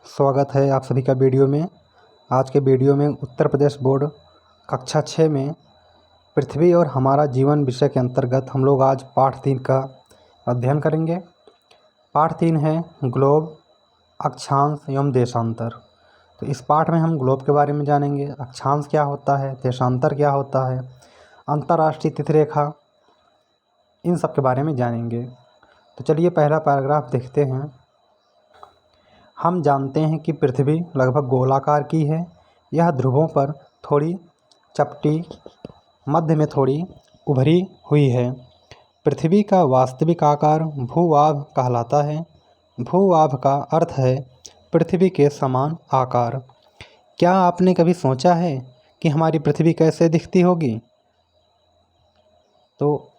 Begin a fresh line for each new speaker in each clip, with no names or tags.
स्वागत है आप सभी का वीडियो में। आज के वीडियो में उत्तर प्रदेश बोर्ड कक्षा 6 में पृथ्वी और हमारा जीवन विषय के अंतर्गत हम लोग आज पाठ 3 का अध्ययन करेंगे। पाठ 3 है ग्लोब, अक्षांश एवं देशांतर। तो इस पाठ में हम ग्लोब के बारे में जानेंगे, अक्षांश क्या होता है, देशांतर क्या होता है, अंतर्राष्ट्रीय तिथिरेखा, इन सब के बारे में जानेंगे। तो चलिए पहला पैराग्राफ देखते हैं। हम जानते हैं कि पृथ्वी लगभग गोलाकार की है। यह ध्रुवों पर थोड़ी चपटी, मध्य में थोड़ी उभरी हुई है। पृथ्वी का वास्तविक आकार भूभाग कहलाता है। भूभाग का अर्थ है पृथ्वी के समान आकार। क्या आपने कभी सोचा है कि हमारी पृथ्वी कैसे दिखती होगी? तो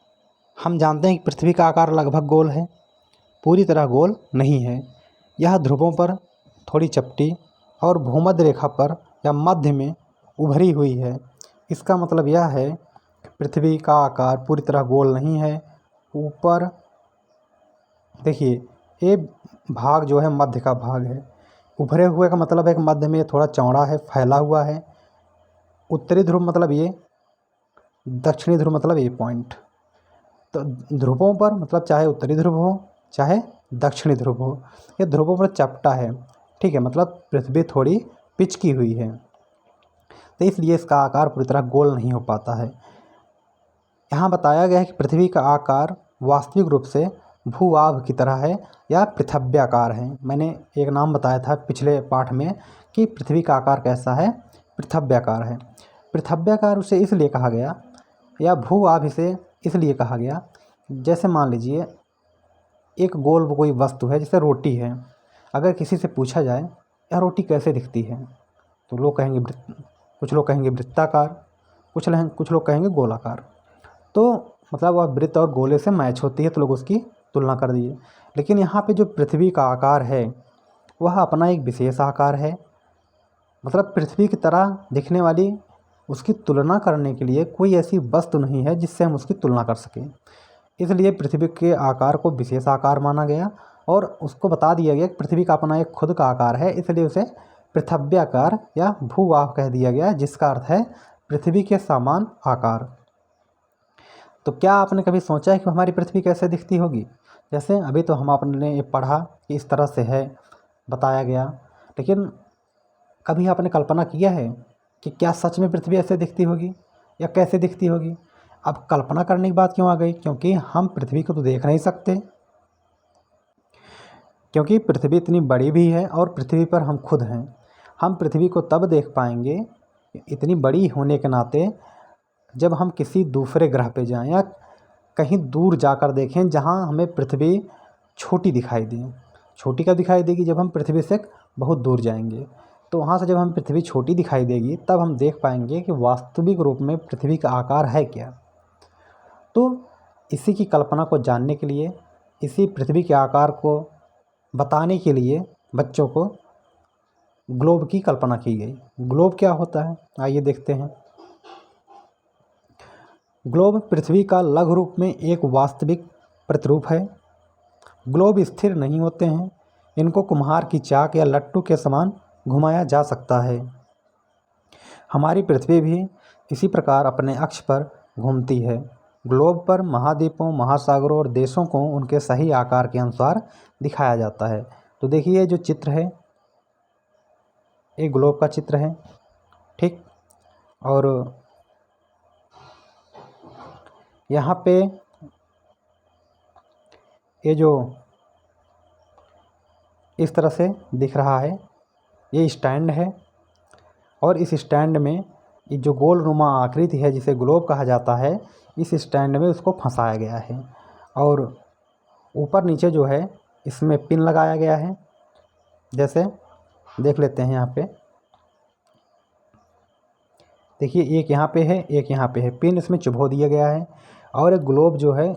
हम जानते हैं कि पृथ्वी का आकार लगभग गोल है, पूरी तरह गोल नहीं है। यह ध्रुवों पर थोड़ी चपटी और भूमध्य रेखा पर या मध्य में उभरी हुई है। इसका मतलब यह है कि पृथ्वी का आकार पूरी तरह गोल नहीं है। ऊपर देखिए, ये भाग जो है मध्य का भाग है। उभरे हुए का मतलब है कि मध्य में थोड़ा चौड़ा है, फैला हुआ है। उत्तरी ध्रुव मतलब ये, दक्षिणी ध्रुव मतलब ये पॉइंट। तो ध्रुवों पर मतलब चाहे उत्तरी ध्रुव हो चाहे दक्षिणी ध्रुव हो, ये ध्रुवों पर चपटा है, ठीक है। मतलब पृथ्वी थोड़ी पिचकी हुई है, तो इसलिए इसका आकार पूरी तरह गोल नहीं हो पाता है। यहाँ बताया गया है कि पृथ्वी का आकार वास्तविक रूप से भूभाग की तरह है या पृथ्व्याकार है। मैंने एक नाम बताया था पिछले पाठ में कि पृथ्वी का आकार कैसा है, पृथ्व्याकार है। पृथ्व्याकार उसे इसलिए कहा गया या भूभाग इसे इसलिए कहा गया, जैसे मान लीजिए एक गोल कोई वस्तु है, जैसे रोटी है। अगर किसी से पूछा जाए यह रोटी कैसे दिखती है, तो लोग कहेंगे कुछ लोग कहेंगे वृत्ताकार, कुछ लोग कहेंगे गोलाकार। तो मतलब वह वृत्त और गोले से मैच होती है, तो लोग उसकी तुलना कर दिए। लेकिन यहाँ पे जो पृथ्वी का आकार है वह अपना एक विशेष आकार है। मतलब पृथ्वी की तरह दिखने वाली उसकी तुलना करने के लिए कोई ऐसी वस्तु नहीं है जिससे हम उसकी तुलना कर सकें। इसलिए पृथ्वी के आकार को विशेष आकार माना गया और उसको बता दिया गया कि पृथ्वी का अपना एक खुद का आकार है, इसलिए उसे पृथ्व्याकार या भूभाग कह दिया गया, जिसका अर्थ है पृथ्वी के समान आकार। तो क्या आपने कभी सोचा है कि हमारी पृथ्वी कैसे दिखती होगी? जैसे अभी तो हम आपने ये पढ़ा कि इस तरह से है, बताया गया, लेकिन कभी आपने कल्पना किया है कि क्या सच में पृथ्वी ऐसे दिखती होगी या कैसे दिखती होगी? अब कल्पना करने की बात क्यों आ गई? क्योंकि हम पृथ्वी को तो देख नहीं सकते, क्योंकि पृथ्वी इतनी बड़ी भी है और पृथ्वी पर हम खुद हैं। हम पृथ्वी को तब देख पाएंगे इतनी बड़ी होने के नाते जब हम किसी दूसरे ग्रह पे जाएं या कहीं दूर जाकर देखें जहां हमें पृथ्वी छोटी दिखाई दे। छोटी कब दिखाई देगी? जब हम पृथ्वी से बहुत दूर जाएंगे। तो वहाँ से जब हम पृथ्वी छोटी दिखाई देगी तब हम देख पाएंगे कि वास्तविक रूप में पृथ्वी का आकार है क्या। तो इसी की कल्पना को जानने के लिए, इसी पृथ्वी के आकार को बताने के लिए बच्चों को ग्लोब की कल्पना की गई। ग्लोब क्या होता है, आइए देखते हैं। ग्लोब पृथ्वी का लघु रूप में एक वास्तविक प्रतिरूप है। ग्लोब स्थिर नहीं होते हैं, इनको कुम्हार की चाक या लट्टू के समान घुमाया जा सकता है। हमारी पृथ्वी भी इसी प्रकार अपने अक्ष पर घूमती है। ग्लोब पर महाद्वीपों, महासागरों और देशों को उनके सही आकार के अनुसार दिखाया जाता है। तो देखिए जो चित्र है ये ग्लोब का चित्र है, ठीक। और यहाँ पे ये जो इस तरह से दिख रहा है, ये स्टैंड है और इस स्टैंड में ये जो गोल नुमा आकृति है जिसे ग्लोब कहा जाता है, इस स्टैंड में उसको फंसाया गया है। और ऊपर नीचे जो है इसमें पिन लगाया गया है, जैसे देख लेते हैं। यहाँ पे देखिए एक यहाँ पे है, एक यहाँ पे है, पिन इसमें चुभो दिया गया है। और एक ग्लोब जो है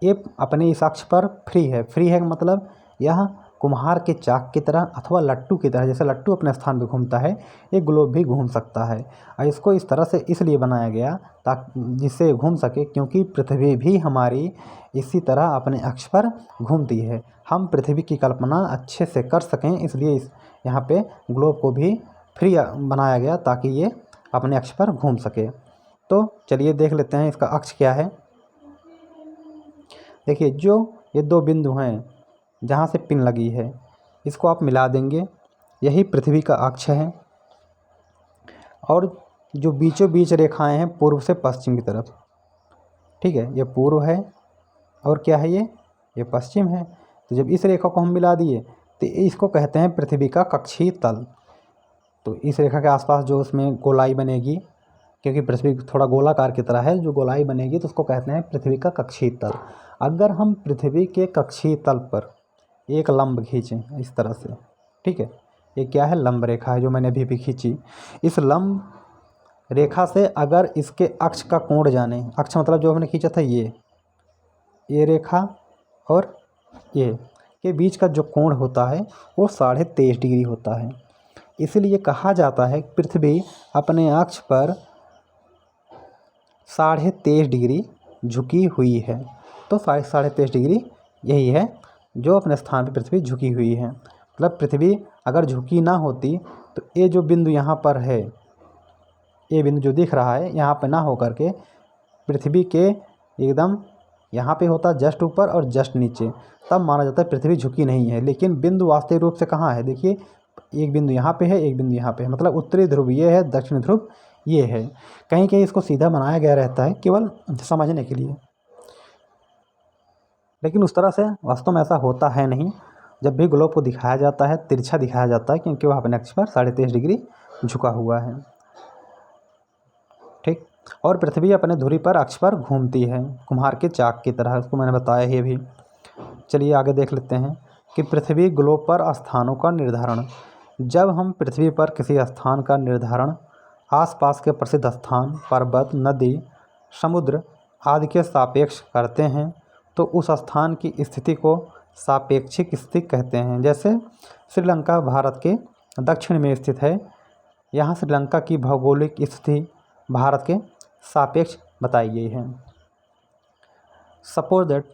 ये अपने इस अक्ष पर फ्री है। फ्री है मतलब यह कुम्हार के चाक की तरह अथवा लट्टू की तरह, जैसे लट्टू अपने स्थान पर घूमता है, एक ग्लोब भी घूम सकता है। और इसको इस तरह से इसलिए बनाया गया ताकि जिससे घूम सके, क्योंकि पृथ्वी भी हमारी इसी तरह अपने अक्ष पर घूमती है। हम पृथ्वी की कल्पना अच्छे से कर सकें, इसलिए यहाँ पे ग्लोब को भी फ्री बनाया गया ताकि ये अपने अक्ष पर घूम सके। तो चलिए देख लेते हैं इसका अक्ष क्या है। देखिए, जो ये दो बिंदु हैं जहाँ से पिन लगी है, इसको आप मिला देंगे, यही पृथ्वी का अक्ष है। और जो बीचों बीच रेखाएं हैं पूर्व से पश्चिम की तरफ, ठीक है, ये पूर्व है और क्या है ये पश्चिम है। तो जब इस रेखा को हम मिला दिए तो इसको कहते हैं पृथ्वी का कक्षीय तल। तो इस रेखा के आसपास जो उसमें गोलाई बनेगी, क्योंकि पृथ्वी थोड़ा गोलाकार की तरह है, जो गोलाई बनेगी तो उसको कहते हैं पृथ्वी का कक्षीय तल। अगर हम पृथ्वी के कक्षीय तल पर एक लंब खींचें इस तरह से, ठीक है, ये क्या है, लंब रेखा है जो मैंने अभी खींची। इस लंब रेखा से अगर इसके अक्ष का कोण जाने, अक्ष मतलब जो हमने खींचा था ये रेखा और ये के बीच का जो कोण होता है वो 23.5 डिग्री होता है। इसलिए कहा जाता है पृथ्वी अपने अक्ष पर 23.5 डिग्री झुकी हुई है। तो 23.5 डिग्री यही है जो अपने स्थान पर पृथ्वी झुकी हुई है। मतलब पृथ्वी अगर झुकी ना होती तो ये जो बिंदु यहाँ पर है, ये बिंदु जो दिख रहा है यहाँ पे ना होकर के पृथ्वी के एकदम यहाँ पे होता जस्ट ऊपर और जस्ट नीचे, तब माना जाता है पृथ्वी झुकी नहीं है। लेकिन बिंदु वास्तविक रूप से कहाँ है, देखिए एक बिंदु यहाँ पे है, एक बिंदु यहाँ पे है, मतलब उत्तरी ध्रुव ये है, दक्षिण ध्रुव ये है। कहीं कहीं इसको सीधा बनाया गया रहता है केवल समझने के लिए, लेकिन उस तरह से वास्तव में ऐसा होता है नहीं। जब भी ग्लोब को दिखाया जाता है तिरछा दिखाया जाता है, क्योंकि वह अपने अक्ष पर 23.5 डिग्री झुका हुआ है, ठीक। और पृथ्वी अपने धुरी पर अक्ष पर घूमती है कुम्हार के चाक की तरह, उसको मैंने बताया ये भी। चलिए आगे देख लेते हैं कि पृथ्वी ग्लोब पर स्थानों का निर्धारण। जब हम पृथ्वी पर किसी स्थान का निर्धारण आसपास के प्रसिद्ध स्थान, पर्वत, नदी, समुद्र आदि के सापेक्ष करते हैं तो उस स्थान की स्थिति को सापेक्षिक स्थिति कहते हैं। जैसे श्रीलंका भारत के दक्षिण में स्थित है, यहाँ श्रीलंका की भौगोलिक स्थिति भारत के सापेक्ष बताई गई है। सपोज दैट,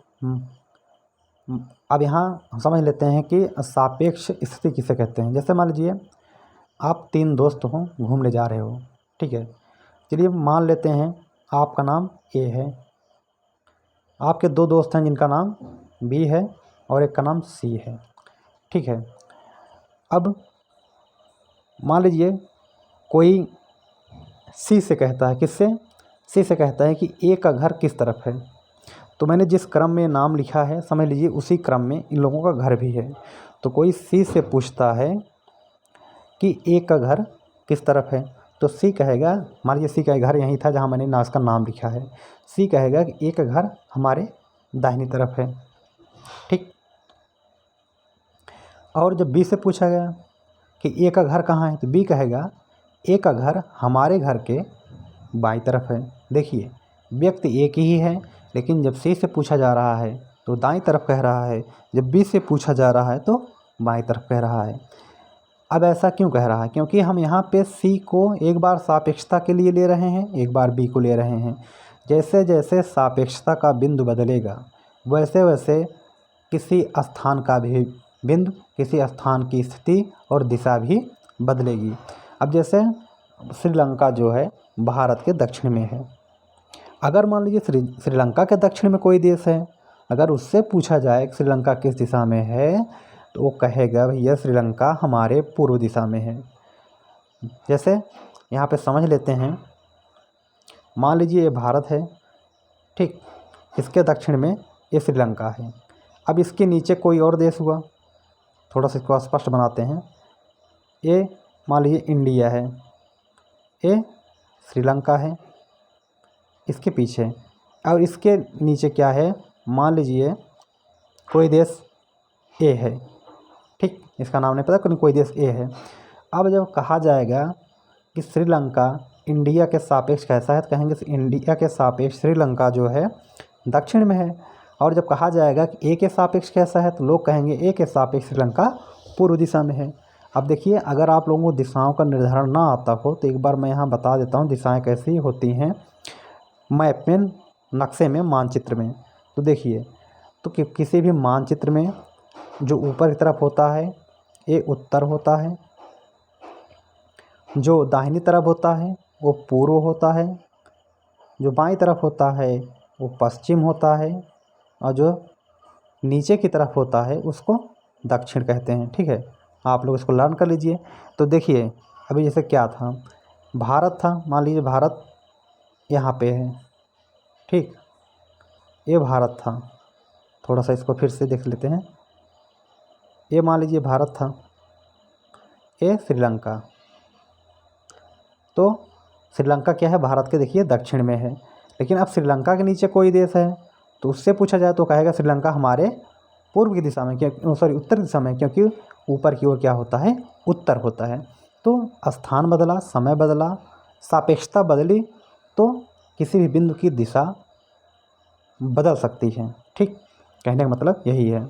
अब यहाँ हम समझ लेते हैं कि सापेक्ष स्थिति किसे कहते हैं। जैसे मान लीजिए आप 3 दोस्त हो, घूमने जा रहे हो, ठीक है। चलिए मान लेते हैं आपका नाम ए है, आपके 2 दोस्त हैं जिनका नाम बी है और एक का नाम सी है, ठीक है। अब मान लीजिए कोई सी से कहता है, किससे, सी से कहता है कि ए का घर किस तरफ है। तो मैंने जिस क्रम में नाम लिखा है समझ लीजिए उसी क्रम में इन लोगों का घर भी है। तो कोई सी से पूछता है कि ए का घर किस तरफ है, तो सी कहेगा, मान लीजिए सी का घर यहीं था जहाँ मैंने ना उसका नाम लिखा है, सी कहेगा कि ए का घर हमारे दाहिनी तरफ है, ठीक। और जब बी से पूछा गया कि ए का घर कहाँ है, तो बी कहेगा ए का घर हमारे घर के बाईं तरफ है। देखिए व्यक्ति एक ही है, लेकिन जब सी से पूछा जा रहा है तो दाईं तरफ कह रहा है, जब बी से पूछा जा रहा है तो बाईं तरफ कह रहा है। अब ऐसा क्यों कह रहा है, क्योंकि हम यहाँ पे सी को एक बार सापेक्षता के लिए ले रहे हैं, एक बार बी को ले रहे हैं। जैसे जैसे सापेक्षता का बिंदु बदलेगा वैसे वैसे किसी स्थान का भी बिंदु, किसी स्थान की स्थिति और दिशा भी बदलेगी। अब जैसे श्रीलंका जो है भारत के दक्षिण में है, अगर मान लीजिए श्रीलंका के दक्षिण में कोई देश है, अगर उससे पूछा जाए कि श्रीलंका किस दिशा में है तो वो कहेगा भैया श्रीलंका हमारे पूर्व दिशा में है। जैसे यहाँ पे समझ लेते हैं, मान लीजिए ये भारत है, ठीक, इसके दक्षिण में ये श्रीलंका है। अब इसके नीचे कोई और देश हुआ, थोड़ा सा इसको स्पष्ट बनाते हैं। ये मान लीजिए इंडिया है, ये श्रीलंका है इसके पीछे, और इसके नीचे क्या है, मान लीजिए कोई देश ए है, ठीक, इसका नाम नहीं पता, कोई देश ए है। अब जब कहा जाएगा कि श्रीलंका इंडिया के सापेक्ष कैसा है, तो कहेंगे इंडिया के सापेक्ष श्रीलंका जो है दक्षिण में है। और जब कहा जाएगा कि ए के सापेक्ष कैसा है तो लोग कहेंगे ए के सापेक्ष श्रीलंका पूर्व दिशा में है। अब देखिए, अगर आप लोगों को दिशाओं का निर्धारण ना आता हो तो एक बार मैं यहाँ बता देता हूँ दिशाएं कैसी होती हैं मैप में, नक्शे में, मानचित्र में। तो देखिए, तो किसी भी मानचित्र में जो ऊपर की तरफ होता है ये उत्तर होता है, जो दाहिनी तरफ होता है वो पूर्व होता है, जो बाईं तरफ होता है वो पश्चिम होता है, और जो नीचे की तरफ होता है उसको दक्षिण कहते हैं। ठीक है, आप लोग इसको लर्न कर लीजिए। तो देखिए, अभी जैसे क्या था, भारत था, मान लीजिए भारत यहाँ पे है, ठीक, ये भारत था। थोड़ा सा इसको फिर से देख लेते हैं। ये मान लीजिए भारत था, ये श्रीलंका। तो श्रीलंका क्या है, भारत के देखिए दक्षिण में है। लेकिन अब श्रीलंका के नीचे कोई देश है तो उससे पूछा जाए तो कहेगा श्रीलंका हमारे पूर्व की दिशा में, क्योंकि सॉरी उत्तर दिशा में, क्योंकि ऊपर की ओर क्या होता है, उत्तर होता है। तो स्थान बदला, समय बदला, सापेक्षता बदली तो किसी भी बिंदु की दिशा बदल सकती है। ठीक, कहने का मतलब यही है।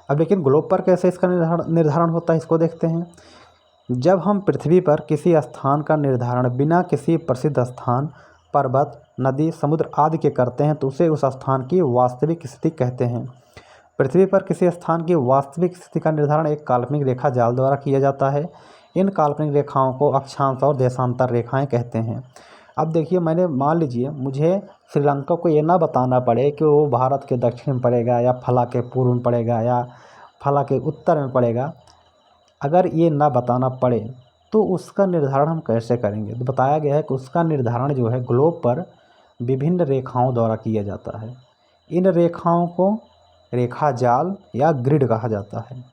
अब लेकिन ग्लोब पर कैसे इसका निर्धारण होता है इसको देखते हैं। जब हम पृथ्वी पर किसी स्थान का निर्धारण बिना किसी प्रसिद्ध स्थान, पर्वत, नदी, समुद्र आदि के करते हैं तो उसे उस स्थान की वास्तविक स्थिति कहते हैं। पृथ्वी पर किसी स्थान की वास्तविक स्थिति का निर्धारण एक काल्पनिक रेखा जाल द्वारा किया जाता है। इन काल्पनिक रेखाओं को अक्षांश और देशांतर रेखाएं कहते हैं। अब देखिए, मैंने मान लीजिए मुझे श्रीलंका को ये ना बताना पड़े कि वो भारत के दक्षिण में पड़ेगा या फला के पूर्व में पड़ेगा या फला के उत्तर में पड़ेगा। अगर ये ना बताना पड़े तो उसका निर्धारण हम कैसे करेंगे। तो बताया गया है कि उसका निर्धारण जो है ग्लोब पर विभिन्न रेखाओं द्वारा किया जाता है। इन रेखाओं को रेखा जाल या ग्रिड कहा जाता है।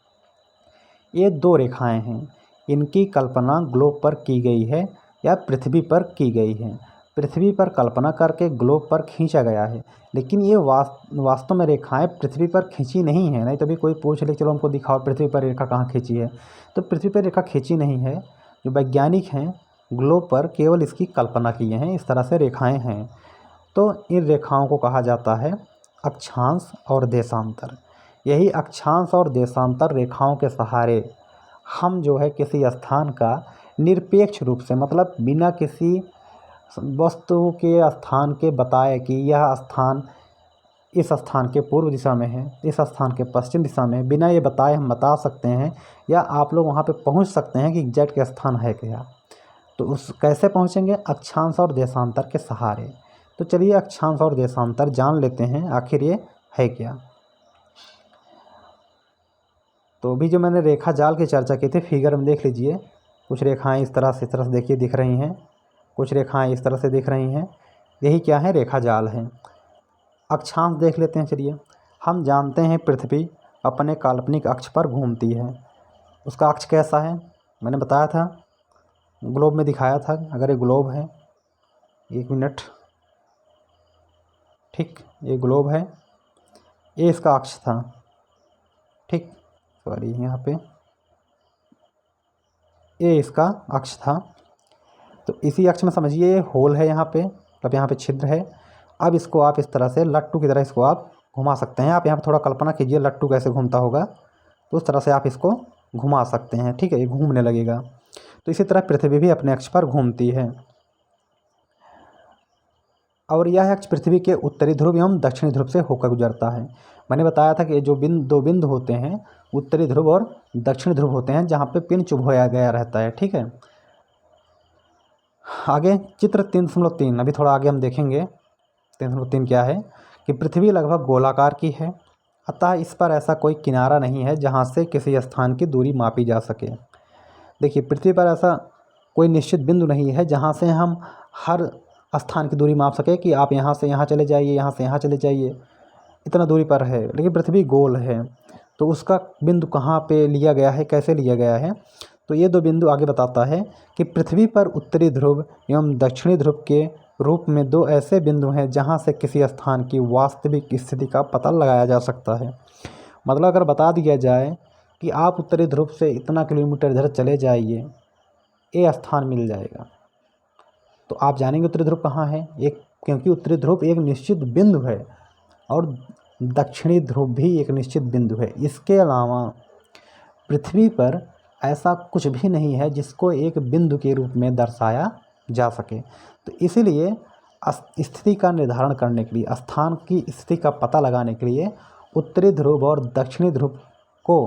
ये दो रेखाएं हैं, इनकी कल्पना ग्लोब पर की गई है या पृथ्वी पर की गई है। पृथ्वी पर कल्पना करके ग्लोब पर खींचा गया है, लेकिन ये वास्तव में रेखाएं पृथ्वी पर खींची नहीं है। नहीं तो भी कोई पूछ ले चलो हमको दिखाओ पृथ्वी पर रेखा कहाँ खींची है, तो पृथ्वी पर रेखा खींची नहीं है। जो वैज्ञानिक हैं ग्लोब पर केवल इसकी कल्पना किए हैं, इस तरह से रेखाएं हैं। तो इन रेखाओं को कहा जाता है अक्षांश और देशांतर। यही अक्षांश और देशांतर रेखाओं के सहारे हम जो है किसी स्थान का निरपेक्ष रूप से, मतलब बिना किसी वस्तु के स्थान के बताए कि यह स्थान इस स्थान के पूर्व दिशा में है, इस स्थान के पश्चिम दिशा में, बिना ये बताए हम बता सकते हैं या आप लोग वहाँ पे पहुँच सकते हैं कि एग्जैक्ट स्थान है क्या। तो उस कैसे पहुँचेंगे, अक्षांश और देशांतर के सहारे। तो चलिए अक्षांश और देशांतर जान लेते हैं आखिर ये है क्या। तो अभी जो मैंने रेखा जाल की चर्चा की थी, फिगर में देख लीजिए, कुछ रेखाएं इस तरह से देखिए दिख रही हैं, कुछ रेखाएं इस तरह से दिख रही हैं। यही क्या है, रेखा जाल है। अक्षांश देख लेते हैं। चलिए, हम जानते हैं पृथ्वी अपने काल्पनिक अक्ष पर घूमती है। उसका अक्ष कैसा है, मैंने बताया था, ग्लोब में दिखाया था। अगर ये ग्लोब है, एक मिनट, ठीक, ये ग्लोब है, ये इसका अक्ष था। ठीक, सॉरी, यहाँ पे ये इसका अक्ष था। तो इसी अक्ष में समझिए ये होल है यहाँ पे, मतलब यहाँ पे छिद्र है। अब इसको आप इस तरह से लट्टू की तरह इसको आप घुमा सकते हैं। आप यहाँ पे थोड़ा कल्पना कीजिए लट्टू कैसे घूमता होगा, तो उस तरह से आप इसको घुमा सकते हैं। ठीक है, ये घूमने लगेगा। तो इसी तरह पृथ्वी भी अपने अक्ष पर घूमती है, और यह अक्ष पृथ्वी के उत्तरी ध्रुव एवं दक्षिणी ध्रुव से होकर गुजरता है। मैंने बताया था कि जो दो बिंदु होते हैं, उत्तरी ध्रुव और दक्षिणी ध्रुव होते हैं, जहाँ पे पिन चुभोया गया रहता है। ठीक है, आगे चित्र 3.3, अभी थोड़ा आगे हम देखेंगे 3.3 क्या है, कि पृथ्वी लगभग गोलाकार की है, अतः इस पर ऐसा कोई किनारा नहीं है जहाँ से किसी स्थान की दूरी मापी जा सके। देखिए, पृथ्वी पर ऐसा कोई निश्चित बिंदु नहीं है जहाँ से हम हर स्थान की दूरी माप सके कि आप यहाँ से यहाँ चले जाइए, यहाँ से यहाँ चले जाइए, इतना दूरी पर है। लेकिन पृथ्वी गोल है, तो उसका बिंदु कहाँ पे लिया गया है, कैसे लिया गया है, तो ये दो बिंदु आगे बताता है कि पृथ्वी पर उत्तरी ध्रुव एवं दक्षिणी ध्रुव के रूप में दो ऐसे बिंदु हैं जहाँ से किसी स्थान की वास्तविक स्थिति का पता लगाया जा सकता है। मतलब अगर बता दिया जाए कि आप उत्तरी ध्रुव से इतना किलोमीटर इधर चले जाइए, ये स्थान मिल जाएगा, तो आप जानेंगे उत्तरी ध्रुव कहाँ है। एक, क्योंकि उत्तरी ध्रुव एक निश्चित बिंदु है और दक्षिणी ध्रुव भी एक निश्चित बिंदु है। इसके अलावा पृथ्वी पर ऐसा कुछ भी नहीं है जिसको एक बिंदु के रूप में दर्शाया जा सके। तो इसीलिए स्थिति का निर्धारण करने के लिए, स्थान की स्थिति का पता लगाने के लिए उत्तरी ध्रुव और दक्षिणी ध्रुव को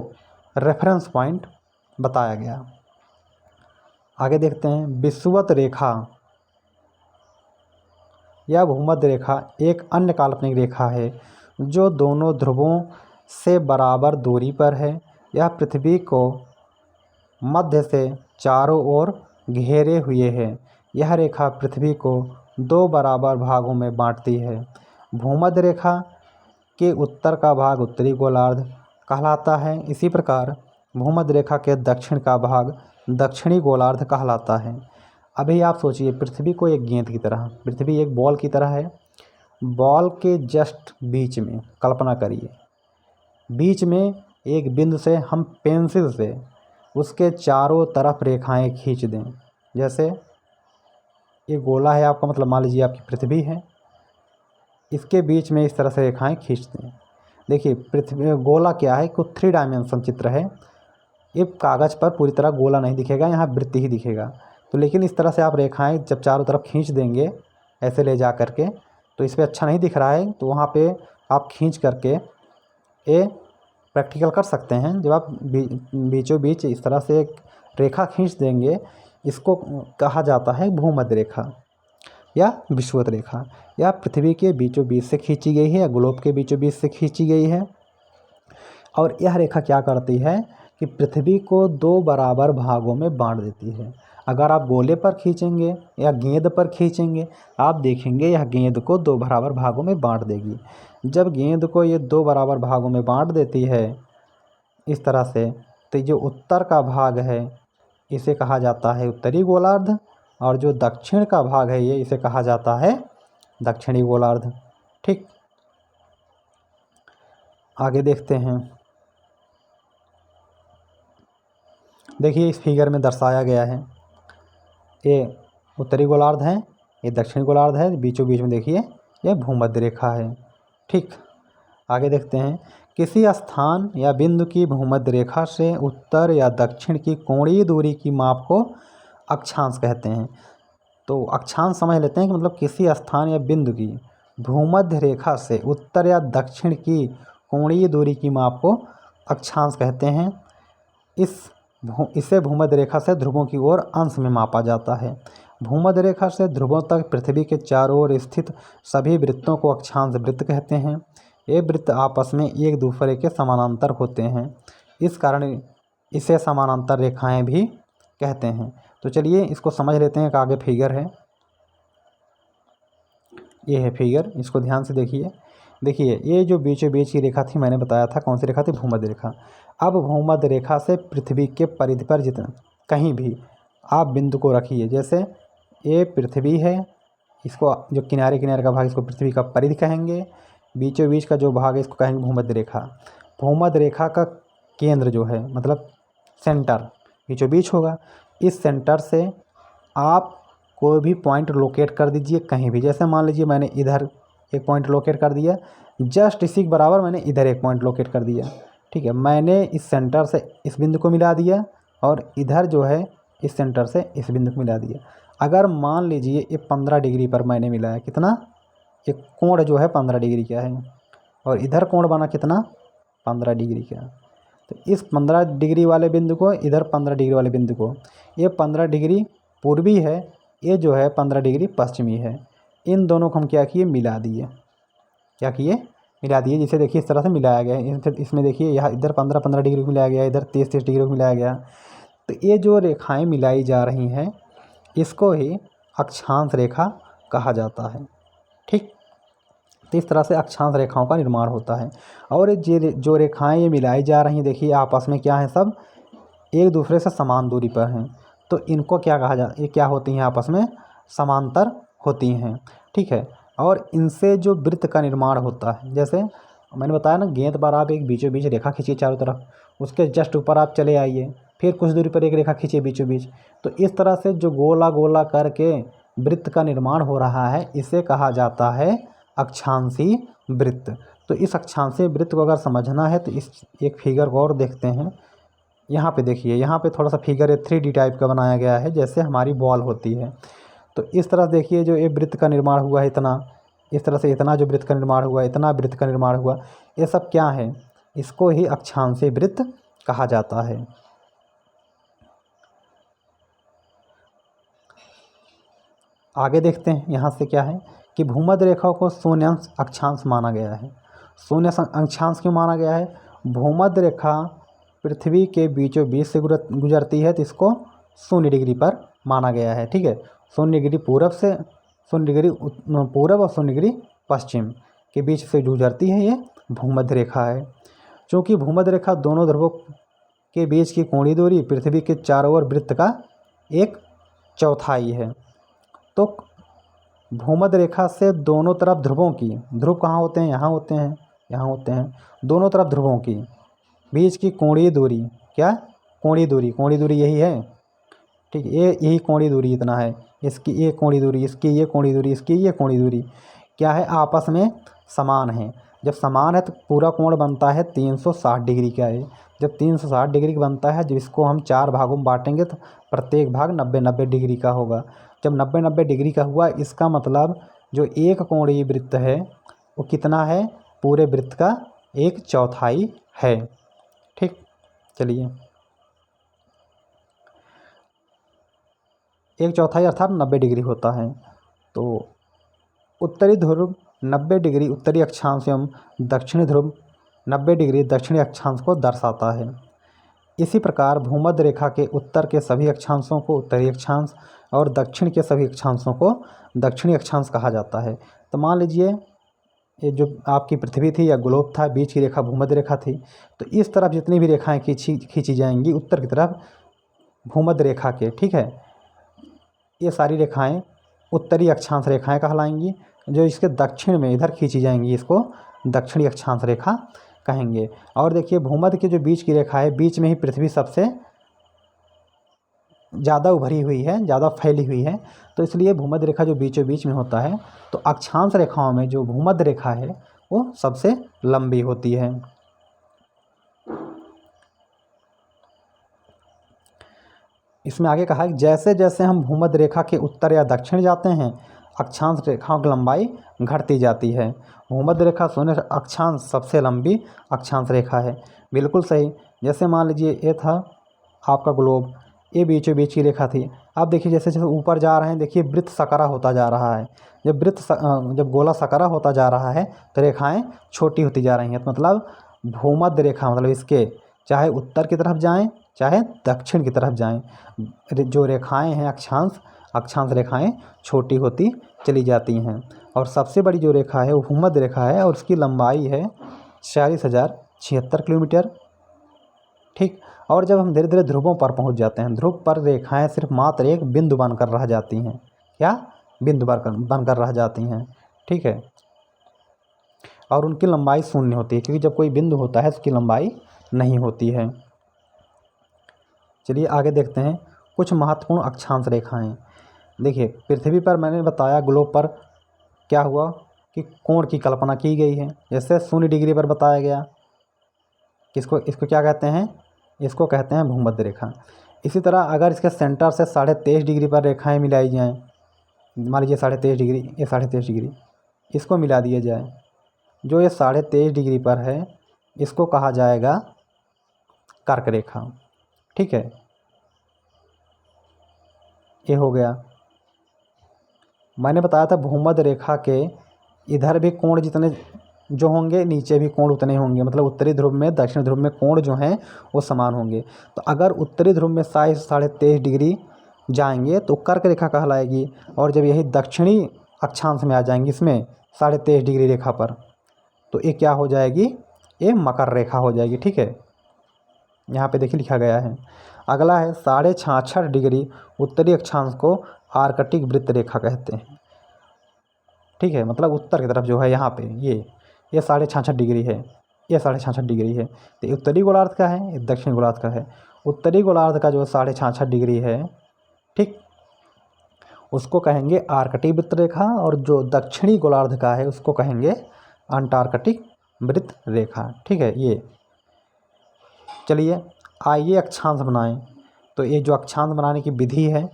रेफरेंस पॉइंट बताया गया। आगे देखते हैं, विषुवत रेखा या भूमध्य रेखा एक अन्य काल्पनिक रेखा है जो दोनों ध्रुवों से बराबर दूरी पर है। यह पृथ्वी को मध्य से चारों ओर घेरे हुए है। यह रेखा पृथ्वी को दो बराबर भागों में बांटती है। भूमध्य रेखा के उत्तर का भाग उत्तरी गोलार्ध कहलाता है। इसी प्रकार भूमध्य रेखा के दक्षिण का भाग दक्षिणी गोलार्ध कहलाता है। अभी आप सोचिए, पृथ्वी को एक गेंद की तरह, पृथ्वी एक बॉल की तरह है। बॉल के जस्ट बीच में कल्पना करिए, बीच में एक बिंदु से हम पेंसिल से उसके चारों तरफ रेखाएं खींच दें। जैसे ये गोला है आपका, मतलब मान लीजिए आपकी पृथ्वी है, इसके बीच में इस तरह से रेखाएं खींच दें। देखिए पृथ्वी गोला क्या है, को 3 डायमेंशन चित्र है। ये कागज़ पर पूरी तरह गोला नहीं दिखेगा, यहाँ वृत्त ही दिखेगा। तो लेकिन इस तरह से आप रेखाएं जब चारों तरफ खींच देंगे ऐसे ले जा करके, तो इस पर अच्छा नहीं दिख रहा है, तो वहाँ पे आप खींच करके ये प्रैक्टिकल कर सकते हैं। जब आप बीचों बीच इस तरह से एक रेखा खींच देंगे, इसको कहा जाता है भूमध्य रेखा या विषुवत रेखा। यह पृथ्वी के बीचों बीच से खींची गई है या ग्लोब के बीचों बीच से खींची गई है। और यह रेखा क्या करती है कि पृथ्वी को दो बराबर भागों में बांट देती है। अगर आप गोले पर खींचेंगे या गेंद पर खींचेंगे, आप देखेंगे यह गेंद को दो बराबर भागों में बांट देगी। जब गेंद को ये दो बराबर भागों में बांट देती है इस तरह से, तो जो उत्तर का भाग है इसे कहा जाता है उत्तरी गोलार्ध, और जो दक्षिण का भाग है ये इसे कहा जाता है दक्षिणी गोलार्ध। ठीक, आगे देखते हैं। देखिए इस फिगर में दर्शाया गया है, ये उत्तरी गोलार्ध है, ये दक्षिणी गोलार्ध है, बीचों बीच में देखिए ये भूमध्य रेखा है। ठीक, आगे देखते हैं। किसी स्थान या बिंदु की भूमध्य रेखा से उत्तर या दक्षिण की कोणीय दूरी की माप को अक्षांश कहते हैं। तो अक्षांश समझ लेते हैं कि मतलब किसी स्थान या बिंदु की भूमध्य रेखा से उत्तर या दक्षिण की कोणीय दूरी की माप को अक्षांश कहते हैं। इसे भूमध्य रेखा से ध्रुवों की ओर अंश में मापा जाता है। भूमध्य रेखा से ध्रुवों तक पृथ्वी के चारों ओर स्थित सभी वृत्तों को अक्षांश वृत्त कहते हैं। ये वृत्त आपस में एक दूसरे के समानांतर होते हैं, इस कारण इसे समानांतर रेखाएं भी कहते हैं। तो चलिए इसको समझ लेते हैं। एक आगे फिगर है, ये है फिगर, इसको ध्यान से देखिए। देखिए ये जो बीचों बीच की रेखा थी, मैंने बताया था कौन सी रेखा थी, भूमध्य रेखा। अब भूमध्य रेखा से पृथ्वी के परिधि पर जितना कहीं भी आप बिंदु को रखिए, जैसे ये पृथ्वी है, इसको जो किनारे किनारे का भाग इसको पृथ्वी का परिधि कहेंगे, बीचों बीच का जो भाग है इसको कहेंगे भूमध्य रेखा। भूमध्य रेखा का केंद्र जो है मतलब सेंटर बीचों बीच होगा। इस सेंटर से आप कोई भी पॉइंट लोकेट कर दीजिए कहीं भी। जैसे मान लीजिए मैंने इधर एक पॉइंट लोकेट कर दिया, जस्ट इसी के बराबर मैंने इधर एक पॉइंट लोकेट कर दिया। ठीक है, मैंने इस सेंटर से इस बिंदु को मिला दिया और इधर जो है इस सेंटर से इस बिंदु को मिला दिया। अगर मान लीजिए ये 15 डिग्री पर मैंने मिलाया, कितना, एक कोण जो है 15 डिग्री का है, और इधर कोण बना कितना, 15 डिग्री का। तो इस 15 डिग्री वाले बिंदु को, इधर 15 डिग्री वाले बिंदु को, ये 15 डिग्री पूर्वी है, ये जो है 15 डिग्री पश्चिमी है। इन दोनों को हम क्या किए, मिला दिए। क्या किए, मिला दिए। जिसे देखिए इस तरह से मिलाया गया है। इसमें देखिए यहाँ इधर 15 डिग्री को मिलाया गया, इधर 30 डिग्री को मिलाया गया। तो ये जो रेखाएं मिलाई जा रही हैं इसको ही अक्षांश रेखा कहा जाता है। ठीक, तो इस तरह से अक्षांश रेखाओं का निर्माण होता है। और जो रेखाएं ये मिलाई जा रही हैं, देखिए आपस में क्या है, सब एक दूसरे से समान दूरी पर हैं। तो इनको क्या कहा ये क्या होती हैं, आपस में समांतर होती हैं। ठीक है, और इनसे जो वृत्त का निर्माण होता है, जैसे मैंने बताया ना, गेंद पर आप एक बीचों बीच रेखा खींचिए चारों तरफ, उसके जस्ट ऊपर आप चले आइए, फिर कुछ दूरी पर एक रेखा खींचिए बीचों बीच। तो इस तरह से जो गोला गोला करके वृत्त का निर्माण हो रहा है इसे कहा जाता है अक्षांशी वृत्त। तो इस अक्षांशीय वृत्त को अगर समझना है तो इस एक फिगर को और देखते हैं। यहाँ पे देखिए, यहाँ पे थोड़ा सा फिगर 3D टाइप का बनाया गया है, जैसे हमारी बॉल होती है। तो इस तरह देखिए जो ये वृत्त का निर्माण हुआ है इतना, इस तरह से इतना जो वृत्त का निर्माण हुआ, इतना वृत्त का निर्माण हुआ, ये सब क्या है? इसको ही अक्षांशीय वृत्त कहा जाता है। आगे देखते हैं यहाँ से क्या है कि भूमध्य रेखा को शून्य अक्षांश माना गया है। शून्य अक्षांश क्यों माना गया है? भूमध्य रेखा पृथ्वी के बीचों बीच से गुजरती है, तो इसको 0 डिग्री पर माना गया है। ठीक है, 0 डिग्री पूरब से, 0 डिग्री पूरब और 0 डिग्री पश्चिम के बीच से गुजरती है, ये भूमध्य रेखा है। चूँकि भूमध्य रेखा दोनों ध्रुवों के बीच की कोणीय दूरी पृथ्वी के चारों ओर वृत्त का 1/4 है। तो भूमध्य रेखा से दोनों तरफ ध्रुवों की, ध्रुव कहाँ होते हैं? यहाँ होते हैं, यहाँ होते हैं। दोनों तरफ ध्रुवों की बीच की कोणीय दूरी, क्या? कोणीय दूरी यही है। ठीक है, ये यही कोणीय दूरी इतना है। इसकी ये कोणीय दूरी, इसकी ये कोणीय दूरी, इसकी ये कोणीय दूरी क्या है? आपस में समान है। जब समान है तो पूरा कोण बनता है 360 डिग्री का है। जब 360 डिग्री का बनता है, जब इसको हम 4 भागों में बांटेंगे तो प्रत्येक भाग 90-90 डिग्री का होगा। जब 90-90 डिग्री का हुआ, इसका मतलब जो एक कोणीय वृत्त है वो कितना है? पूरे वृत्त का 1/4 है। ठीक, चलिए 1/4 अर्थात 90 डिग्री होता है। तो उत्तरी ध्रुव 90 डिग्री उत्तरी अक्षांश एवं दक्षिणी ध्रुव 90 डिग्री दक्षिणी अक्षांश को दर्शाता है। इसी प्रकार भूमध्य रेखा के उत्तर के सभी अक्षांशों को उत्तरी अक्षांश और दक्षिण के सभी अक्षांशों को दक्षिणी अक्षांश कहा जाता है। तो मान लीजिए ये जो आपकी पृथ्वी थी या ग्लोब था, बीच की रेखा भूमध्य रेखा थी, तो इस तरफ जितनी भी रेखाएं खींची जाएंगी उत्तर की तरफ भूमध्य रेखा के, ठीक है, ये सारी रेखाएं उत्तरी अक्षांश रेखाएं कहलाएंगी। जो इसके दक्षिण में इधर खींची जाएंगी, इसको दक्षिणी अक्षांश रेखा कहेंगे। और देखिए भूमध्य की जो बीच की रेखा है, बीच में ही पृथ्वी सबसे ज़्यादा उभरी हुई है, ज़्यादा फैली हुई है, तो इसलिए भूमध्य रेखा जो बीचों बीच में होता है, तो अक्षांश रेखाओं में जो भूमध्य रेखा है वो सबसे लंबी होती है। इसमें आगे कहा है जैसे जैसे हम भूमध्य रेखा के उत्तर या दक्षिण जाते हैं, अक्षांश रेखाओं की लंबाई घटती जाती है। भूमध्य रेखा शून्य अक्षांश सबसे लंबी अक्षांश रेखा है। बिल्कुल सही। जैसे मान लीजिए ये था आपका ग्लोब, ये बीचों बीच की रेखा थी। अब देखिए जैसे जैसे ऊपर जा रहे हैं, देखिए वृत्त सकरा होता जा रहा है। जब गोला सकरा होता जा रहा है तो रेखाएं छोटी होती जा रही हैं। तो मतलब भूमध्य रेखा मतलब इसके चाहे उत्तर की तरफ जाएं चाहे दक्षिण की तरफ जाएं, जो रेखाएं हैं अक्षांश रेखाएं छोटी होती चली जाती हैं। और सबसे बड़ी जो रेखा है वो भूमध्य रेखा है और उसकी लंबाई है 40,076 किलोमीटर। ठीक। और जब हम धीरे धीरे ध्रुवों पर पहुंच जाते हैं, ध्रुव पर रेखाएं सिर्फ मात्र एक बिंदु बनकर रह जाती हैं। क्या? बिंदु बनकर रह जाती हैं। ठीक है। और उनकी लंबाई शून्य होती है, क्योंकि जब कोई बिंदु होता है उसकी लंबाई नहीं होती है। चलिए आगे देखते हैं कुछ महत्वपूर्ण अक्षांश रेखाएं। देखिए पृथ्वी पर मैंने बताया, ग्लोब पर क्या हुआ कि कोण की कल्पना की गई है। जैसे 0 डिग्री पर बताया गया, इसको क्या कहते हैं? इसको कहते हैं भूमध्य रेखा। इसी तरह अगर इसके सेंटर से 23.5 डिग्री पर रेखाएं मिलाई जाएं, मान लीजिए 23.5 डिग्री, ये 23.5 डिग्री, इसको मिला दिया जाए, जो ये 23.5 डिग्री पर है इसको कहा जाएगा कर्क रेखा। ठीक है, ये हो गया। मैंने बताया था भूमध्य रेखा के इधर भी कोण जितने जो होंगे, नीचे भी कोण उतने होंगे। मतलब उत्तरी ध्रुव में दक्षिण ध्रुव में कोण जो हैं वो समान होंगे। तो अगर उत्तरी ध्रुव में 23.5 डिग्री जाएंगे तो कर्क रेखा कहलाएगी, और जब यही दक्षिणी अक्षांश में आ जाएंगी इसमें 23.5 डिग्री रेखा पर, तो ये क्या हो जाएगी? ये मकर रेखा हो जाएगी। ठीक है, यहाँ पे देखिए लिखा गया है। अगला है 66.5 डिग्री उत्तरी अक्षांश को आर्कटिक वृत्त रेखा कहते हैं। ठीक है, मतलब उत्तर की तरफ जो है यहाँ पे ये 66.5 डिग्री है, ये 66.5 डिग्री है। तो ये उत्तरी गोलार्ध का है, ये दक्षिण गोलार्ध का है। उत्तरी गोलार्ध का जो 66.5 डिग्री है, ठीक, उसको कहेंगे आर्कटिक वृत्त रेखा, और जो दक्षिणी गोलार्ध का है उसको कहेंगे अंटार्कटिक वृत्त रेखा। ठीक है, ये चलिए आइए अक्षांश बनाएं। तो ये जो अक्षांश बनाने की विधि है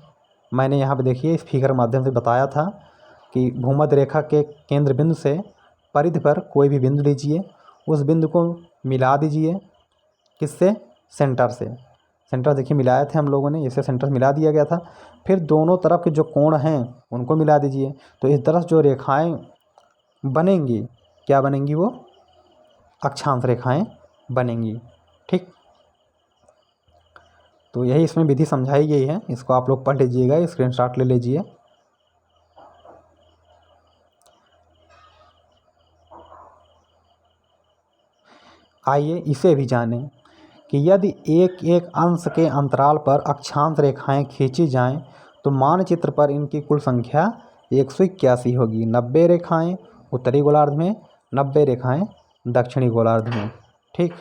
मैंने यहाँ पे देखिए इस फिगर के माध्यम से बताया था कि भूमध्य रेखा के केंद्र बिंदु से परिधि पर कोई भी बिंदु लीजिए, उस बिंदु को मिला दीजिए किससे, सेंटर से। सेंटर देखिए मिलाए थे हम लोगों ने, इसे सेंटर मिला दिया गया था। फिर दोनों तरफ के जो कोण हैं उनको मिला दीजिए। तो इस तरह जो रेखाएं बनेंगी, क्या बनेंगी, वो अक्षांश रेखाएं बनेंगी। ठीक, तो यही इसमें विधि समझाई गई है, इसको आप लोग पढ़ लीजिएगा, स्क्रीनशॉट ले लीजिए। आइए इसे भी जानें कि यदि एक एक अंश के अंतराल पर अक्षांश रेखाएं खींची जाएं तो मानचित्र पर इनकी कुल संख्या 181 होगी। 90 रेखाएं उत्तरी गोलार्ध में, 90 रेखाएं दक्षिणी गोलार्ध में। ठीक,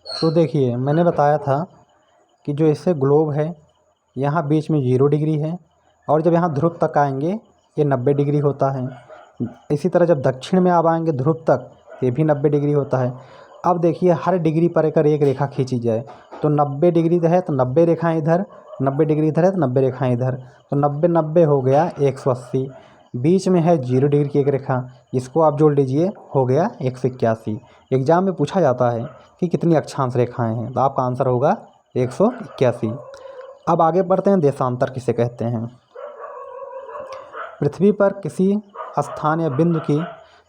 तो देखिए मैंने बताया था कि जो इससे ग्लोब है यहाँ बीच में 0 डिग्री है, और जब यहाँ ध्रुव तक आएंगे ये 90 डिग्री होता है। इसी तरह जब दक्षिण में आप आएंगे ध्रुव तक ये भी 90 डिग्री होता है। अब देखिए हर डिग्री पर अगर एक रेखा खींची जाए तो 90 डिग्री है तो 90 रेखाएं इधर, 90 डिग्री इधर है तो 90 रेखाएं इधर, तो 90 90 हो गया 180। बीच में है 0 डिग्री की एक रेखा, इसको आप जोड़ लीजिए, हो गया 181। एग्जाम में पूछा जाता है कि कितनी अक्षांश रेखाएं हैं, तो आपका आंसर होगा 181। अब आगे बढ़ते हैं, देशांतर किसे कहते हैं। पृथ्वी पर किसी स्थान या बिंदु की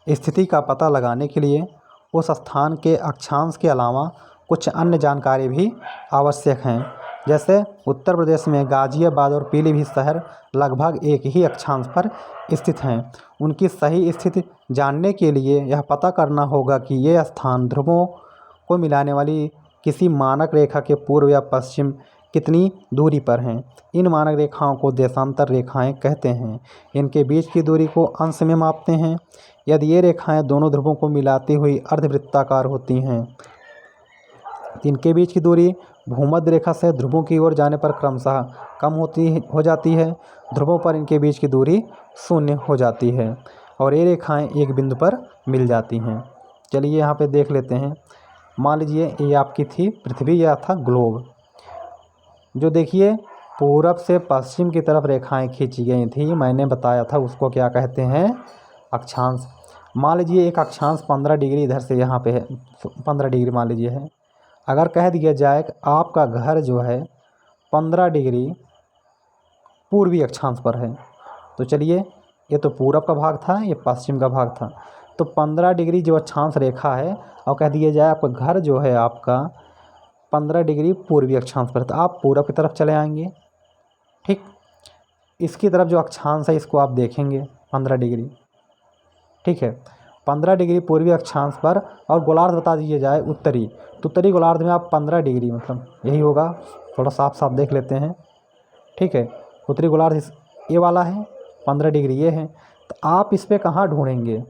स्थिति का पता लगाने के लिए उस स्थान के अक्षांश के अलावा कुछ अन्य जानकारी भी आवश्यक हैं। जैसे उत्तर प्रदेश में गाजियाबाद और पीलीभीत शहर लगभग एक ही अक्षांश पर स्थित हैं। उनकी सही स्थिति जानने के लिए यह पता करना होगा कि ये स्थान ध्रुवों को मिलाने वाली किसी मानक रेखा के पूर्व या पश्चिम कितनी दूरी पर हैं। इन मानक रेखाओं को देशांतर रेखाएं कहते हैं। इनके बीच की दूरी को अंश में मापते हैं। यदि ये रेखाएं दोनों ध्रुवों को मिलाती हुई अर्धवृत्ताकार होती हैं, इनके बीच की दूरी भूमध्य रेखा से ध्रुवों की ओर जाने पर क्रमशः कम हो जाती है। ध्रुवों पर इनके बीच की दूरी 0 हो जाती है और ये रेखाएं एक बिंदु पर मिल जाती हैं। चलिए यहाँ पे देख लेते हैं। मान लीजिए ये आपकी थी पृथ्वी, या था ग्लोब। जो देखिए पूरब से पश्चिम की तरफ रेखाएं खींची गई थी, मैंने बताया था उसको क्या कहते हैं, अक्षांश। मान लीजिए एक अक्षांश 15 डिग्री इधर से यहाँ पे है, 15 डिग्री मान लीजिए है। अगर कह दिया जाए कि आपका घर जो है 15 डिग्री पूर्वी अक्षांश पर है, तो चलिए ये तो पूरब का भाग था, ये पश्चिम का भाग था, तो 15 डिग्री जो अक्षांश रेखा है, और कह दिया जाए आपका घर जो है आपका 15 डिग्री पूर्वी अक्षांश पर, तो आप पूरब की तरफ चले आएंगे। ठीक, इसकी तरफ जो अक्षांश है इसको आप देखेंगे 15 डिग्री। ठीक है, 15 डिग्री पूर्वी अक्षांश पर, और गोलार्ध बता दिया जाए उत्तरी, तो उत्तरी गोलार्ध में आप 15 डिग्री, मतलब यही होगा, थोड़ा साफ साफ देख लेते हैं। ठीक है, उत्तरी गोलार्ध ये वाला है, 15 डिग्री ये है, तो आप इस पर कहाँ ढूंढेंगे,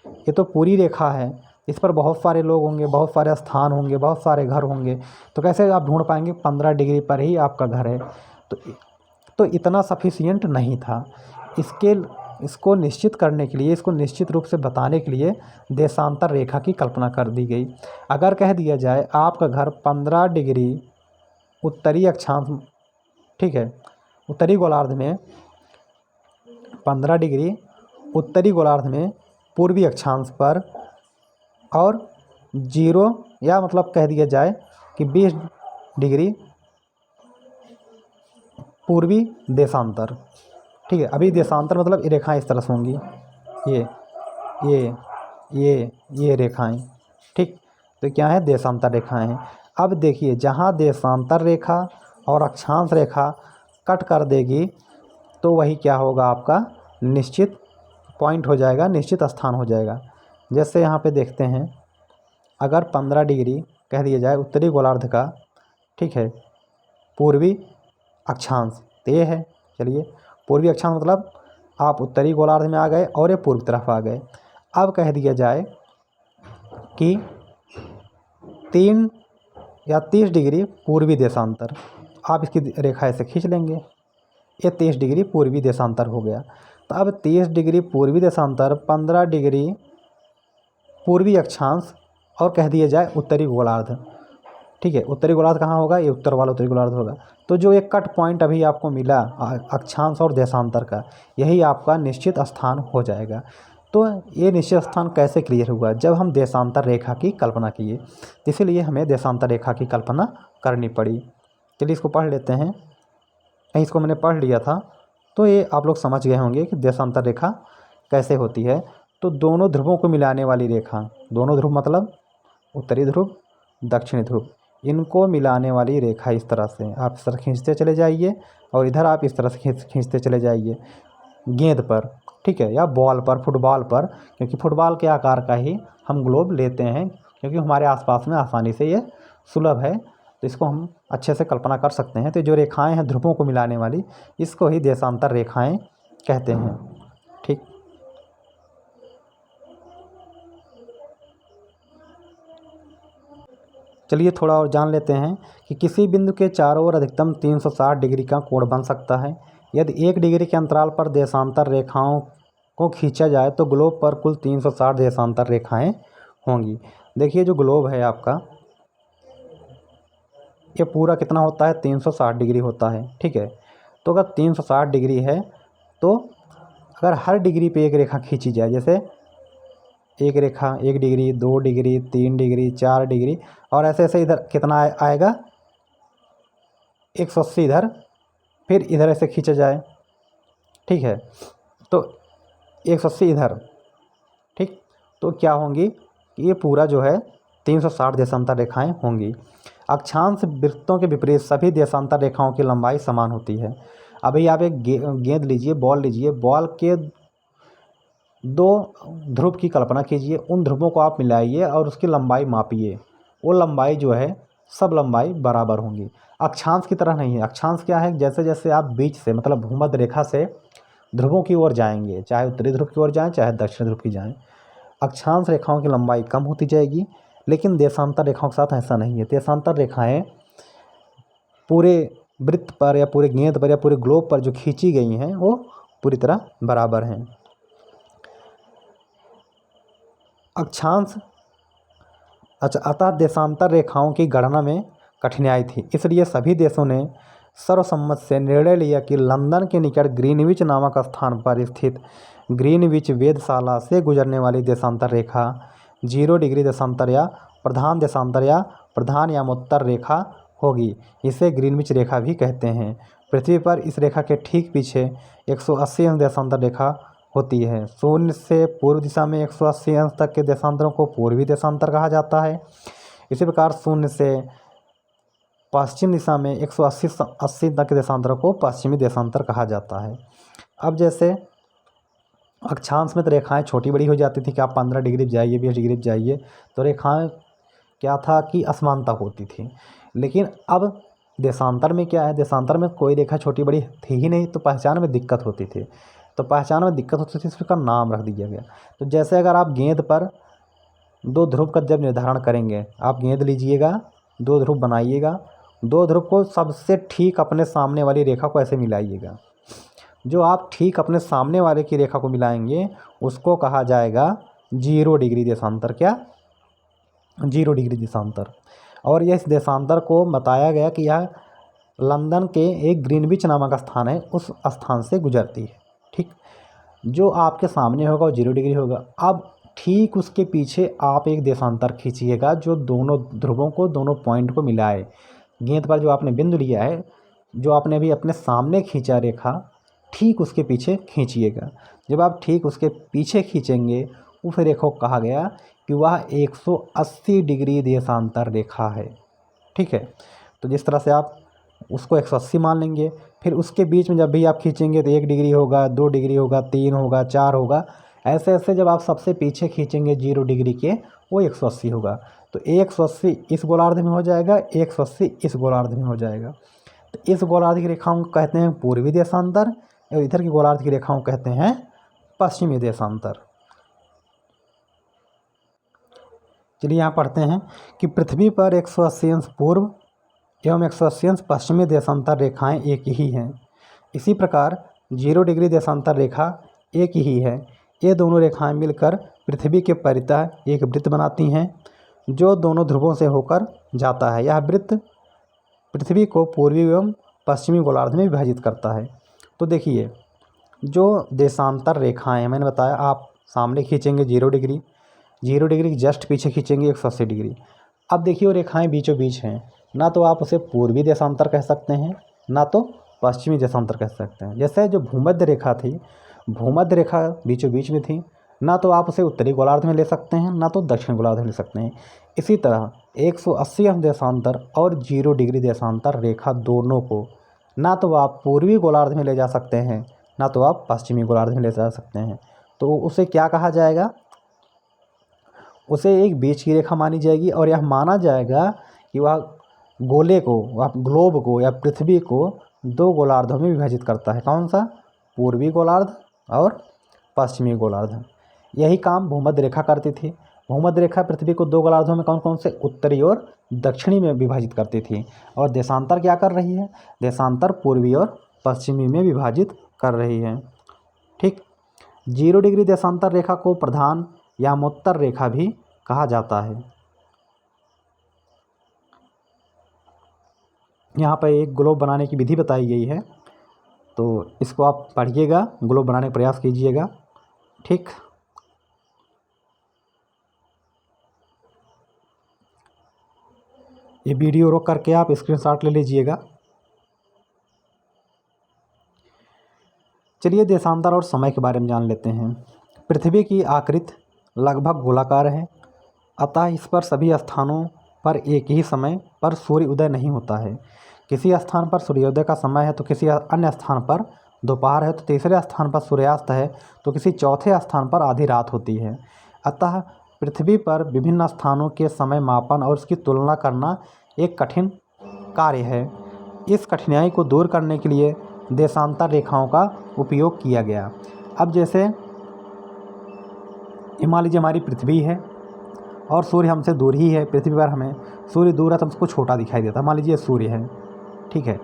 ये तो पूरी रेखा है, इस पर बहुत सारे लोग होंगे, बहुत सारे स्थान होंगे, बहुत सारे घर होंगे, तो कैसे आप ढूंढ पाएंगे 15 डिग्री पर ही आपका घर है। तो इतना सफिशिएंट नहीं था। इसको निश्चित करने के लिए, इसको निश्चित रूप से बताने के लिए देशांतर रेखा की कल्पना कर दी गई। अगर कह दिया जाए आपका घर 15 डिग्री उत्तरी अक्षांश, ठीक है, उत्तरी गोलार्ध में 15 डिग्री उत्तरी गोलार्ध में पूर्वी अक्षांश पर, और 0 या मतलब कह दिया जाए कि 20 डिग्री पूर्वी देशांतर। ठीक है, अभी देशांतर मतलब ये रेखाएं इस तरह से होंगी, ये रेखाएं। ठीक, तो क्या है, देशांतर रेखाएं हैं। अब देखिए जहाँ देशांतर रेखा और अक्षांश रेखा कट कर देगी तो वही क्या होगा, आपका निश्चित पॉइंट हो जाएगा, निश्चित स्थान हो जाएगा। जैसे यहाँ पे देखते हैं, अगर 15 डिग्री कह दिया जाए उत्तरी गोलार्ध का, ठीक है, पूर्वी अक्षांश, तो ये है। चलिए पूर्वी अक्षांश मतलब आप उत्तरी गोलार्ध में आ गए और ये पूर्व तरफ आ गए। अब कह दिया जाए कि 3 या 30 डिग्री पूर्वी देशांतर, आप इसकी रेखा ऐसे खींच लेंगे, ये 30 डिग्री पूर्वी देशांतर हो गया। तो अब 30 डिग्री पूर्वी देशांतर, 15 डिग्री पूर्वी अक्षांश और कह दिया जाए उत्तरी गोलार्ध। ठीक है, उत्तरी गोलार्ध कहाँ होगा? ये उत्तर वाला उत्तरी गोलार्ध होगा। तो जो एक कट पॉइंट अभी आपको मिला अक्षांश और देशांतर का, यही आपका निश्चित स्थान हो जाएगा। तो ये निश्चित स्थान कैसे क्लियर हुआ? जब हम देशांतर रेखा की कल्पना किए, इसीलिए हमें देशांतर रेखा की कल्पना करनी पड़ी। चलिए इसको पढ़ लेते हैं। इसको मैंने पढ़ लिया था, तो ये आप लोग समझ गए होंगे कि देशांतर रेखा कैसे होती है। तो दोनों ध्रुवों को मिलाने वाली रेखा, दोनों ध्रुव मतलब उत्तरी ध्रुव, दक्षिणी ध्रुव, इनको मिलाने वाली रेखा इस तरह से आप इस तरह खींचते चले जाइए और इधर आप इस तरह से खींचते चले जाइए गेंद पर, ठीक है, या बॉल पर, फुटबॉल पर, क्योंकि फुटबॉल के आकार का ही हम ग्लोब लेते हैं, क्योंकि हमारे आसपास में आसानी से ये सुलभ है, तो इसको हम अच्छे से कल्पना कर सकते हैं। तो जो रेखाएं हैं ध्रुवों को मिलाने वाली, इसको ही देशांतर रेखाएं कहते हैं। ठीक, चलिए थोड़ा और जान लेते हैं कि किसी बिंदु के चारों ओर अधिकतम 360 डिग्री का कोण बन सकता है। यदि 1 डिग्री के अंतराल पर देशांतर रेखाओं को खींचा जाए तो ग्लोब पर कुल 360 देशांतर रेखाएं होंगी। देखिए जो ग्लोब है आपका, ये पूरा कितना होता है? 360 डिग्री होता है। ठीक है, तो अगर 360 डिग्री है, तो अगर हर डिग्री पे एक रेखा खींची जाए, जैसे एक रेखा 1 डिग्री, 2 डिग्री, 3 डिग्री, 4 डिग्री, और ऐसे ऐसे इधर कितना आएगा? 180 इधर, फिर इधर ऐसे खींचा जाए, ठीक है, तो 180 इधर, ठीक, तो क्या होंगी कि ये पूरा जो है 360 देशांतर रेखाएं होंगी। अक्षांश वृत्तों के विपरीत सभी देशांतर रेखाओं की लंबाई समान होती है। अभी आप एक गेंद लीजिए, बॉल लीजिए, बॉल के 2 ध्रुव की कल्पना कीजिए, उन ध्रुवों को आप मिलाइए और उसकी लंबाई मापिए। वो लंबाई जो है सब लंबाई बराबर होंगी। अक्षांश की तरह नहीं है। अक्षांश क्या है? जैसे जैसे आप बीच से मतलब भूमध्य रेखा से ध्रुवों की ओर जाएंगे, चाहे उत्तरी ध्रुव की ओर जाएं चाहे दक्षिण ध्रुव की जाएं, अक्षांश रेखाओं की लंबाई कम होती जाएगी। लेकिन देशांतर रेखाओं के साथ ऐसा नहीं है। देशांतर रेखाएं पूरे वृत्त पर या पूरे गेंद पर या पूरे ग्लोब पर जो खींची गई हैं वो पूरी तरह बराबर हैं। अक्षांश अतः देशांतर रेखाओं की गणना में कठिनाई थी, इसलिए सभी देशों ने सर्वसम्मत से निर्णय लिया कि लंदन के निकट ग्रीनविच नामक स्थान पर स्थित ग्रीनविच वेधशाला से गुजरने वाली देशांतर रेखा 0 डिग्री देशांतर या प्रधान यामोत्तर रेखा होगी। इसे ग्रीनविच रेखा भी कहते हैं। पृथ्वी पर इस रेखा के ठीक पीछे 180 अंश देशांतर रेखा होती है। शून्य से पूर्व दिशा में 180 अंश तक के देशांतरों को पूर्वी देशांतर कहा जाता है। इसी प्रकार शून्य से पश्चिम दिशा में 180 तक के देशांतरों को पश्चिमी देशांतर कहा जाता है। अब जैसे अक्षांश में तो रेखाएं छोटी बड़ी हो जाती थी कि आप 15 डिग्री जाइए, 20 डिग्री जाइए, तो रेखाएं क्या था कि असमानता होती थी। लेकिन अब देशांतर में क्या है? देशांतर में कोई रेखा छोटी बड़ी थी ही नहीं, तो पहचान में दिक्कत होती थी। तो पहचान में दिक्कत होती थी, इसका नाम रख दिया गया। तो जैसे अगर आप गेंद पर 2 ध्रुव का जब निर्धारण करेंगे, आप गेंद लीजिएगा, 2 ध्रुव बनाइएगा, 2 ध्रुव को सबसे ठीक अपने सामने वाली रेखा को ऐसे मिलाइएगा। जो आप ठीक अपने सामने वाले की रेखा को मिलाएंगे उसको कहा जाएगा 0 डिग्री देशांतर। क्या? 0 डिग्री देशांतर। और यह इस देशांतर को बताया गया कि यह लंदन के एक ग्रीनविच नामक स्थान है, उस स्थान से गुजरती है। ठीक, जो आपके सामने होगा वो 0 डिग्री होगा। अब ठीक उसके पीछे आप एक देशांतर खींचिएगा जो दोनों ध्रुवों को, दोनों पॉइंट को मिलाए। गेंद पर जो आपने बिंदु लिया है, जो आपने अभी अपने सामने खींचा रेखा, ठीक उसके पीछे खींचिएगा। जब आप ठीक उसके पीछे खींचेंगे, उस रेखा को कहा गया कि वह 180 डिग्री देशांतर रेखा है। ठीक है, तो जिस तरह से आप उसको 180 मान लेंगे, फिर उसके बीच में जब भी आप खींचेंगे तो 1 डिग्री होगा, 2 डिग्री होगा, 3 होगा, 4 होगा, ऐसे ऐसे जब आप सबसे पीछे खींचेंगे 0 डिग्री के, वो 180 होगा। तो 180 इस गोलार्ध में हो जाएगा, 180 इस गोलार्ध में हो जाएगा। तो इस गोलार्ध की रेखाओं को कहते हैं पूर्वी देशांतर और इधर की गोलार्ध की रेखाओं को कहते हैं पश्चिमी देशांतर। चलिए यहाँ पढ़ते हैं कि पृथ्वी पर 180 अंश पूर्व एवं 180 अंश पश्चिमी देशांतर रेखाएं एक ही हैं। इसी प्रकार 0 डिग्री देशांतर रेखा एक ही है। ये दोनों रेखाएं मिलकर पृथ्वी के परितः एक वृत्त बनाती हैं जो दोनों ध्रुवों से होकर जाता है। यह वृत्त पृथ्वी को पूर्वी एवं पश्चिमी गोलार्ध में विभाजित करता है। तो देखिए, जो देशांतर रेखाएं मैंने बताया, आप सामने खींचेंगे 0 डिग्री, 0 डिग्री के जस्ट पीछे खींचेंगे 180 डिग्री। अब देखिए वो रेखाएं बीचों बीच हैं, ना तो आप उसे पूर्वी देशांतर कह सकते हैं, ना तो पश्चिमी देशांतर कह सकते हैं। जैसे जो भूमध्य रेखा थी, भूमध्य रेखा बीचों बीच में थी, ना तो आप उसे उत्तरी गोलार्ध में ले सकते हैं, ना तो दक्षिण गोलार्ध में ले सकते हैं। इसी तरह 180 अंश देशांतर और 0 डिग्री देशांतर रेखा दोनों को ना तो आप पूर्वी गोलार्ध में ले जा सकते हैं, ना तो आप पश्चिमी गोलार्ध में ले जा सकते हैं। तो उसे क्या कहा जाएगा? उसे एक बीच की रेखा मानी जाएगी और यह माना जाएगा कि वह गोले को, वह ग्लोब को या पृथ्वी को 2 गोलार्धों में विभाजित करता है। कौन सा? पूर्वी गोलार्ध और पश्चिमी गोलार्ध। यही काम भूमध्य रेखा करती थी। भूमध्य रेखा पृथ्वी को 2 गोलार्धों में कौन कौन से? उत्तरी और दक्षिणी में विभाजित करती थी। और देशांतर क्या कर रही है? देशांतर पूर्वी और पश्चिमी में विभाजित कर रही है। ठीक। 0 डिग्री देशांतर रेखा को प्रधान यामोत्तर रेखा भी कहा जाता है। यहाँ पर एक ग्लोब बनाने की विधि बताई गई है, तो इसको आप पढ़िएगा, ग्लोब बनाने का प्रयास कीजिएगा। ठीक। ये वीडियो रोक करके आप स्क्रीनशॉट ले लीजिएगा। चलिए देशांतर और समय के बारे में जान लेते हैं। पृथ्वी की आकृति लगभग गोलाकार है, अतः इस पर सभी स्थानों पर एक ही समय पर सूर्य उदय नहीं होता है। किसी स्थान पर सूर्योदय का समय है तो किसी अन्य स्थान पर दोपहर है, तो तीसरे स्थान पर सूर्यास्त है, तो किसी चौथे स्थान पर आधी रात होती है। अतः पृथ्वी पर विभिन्न स्थानों के समय मापन और उसकी तुलना करना एक कठिन कार्य है। इस कठिनाई को दूर करने के लिए देशांतर रेखाओं का उपयोग किया गया। अब जैसे मान लीजिए हमारी पृथ्वी है और सूर्य हमसे दूर ही है। पृथ्वी पर हमें सूर्य दूर है तो हमको छोटा दिखाई देता है। मान लीजिए सूर्य है, ठीक है।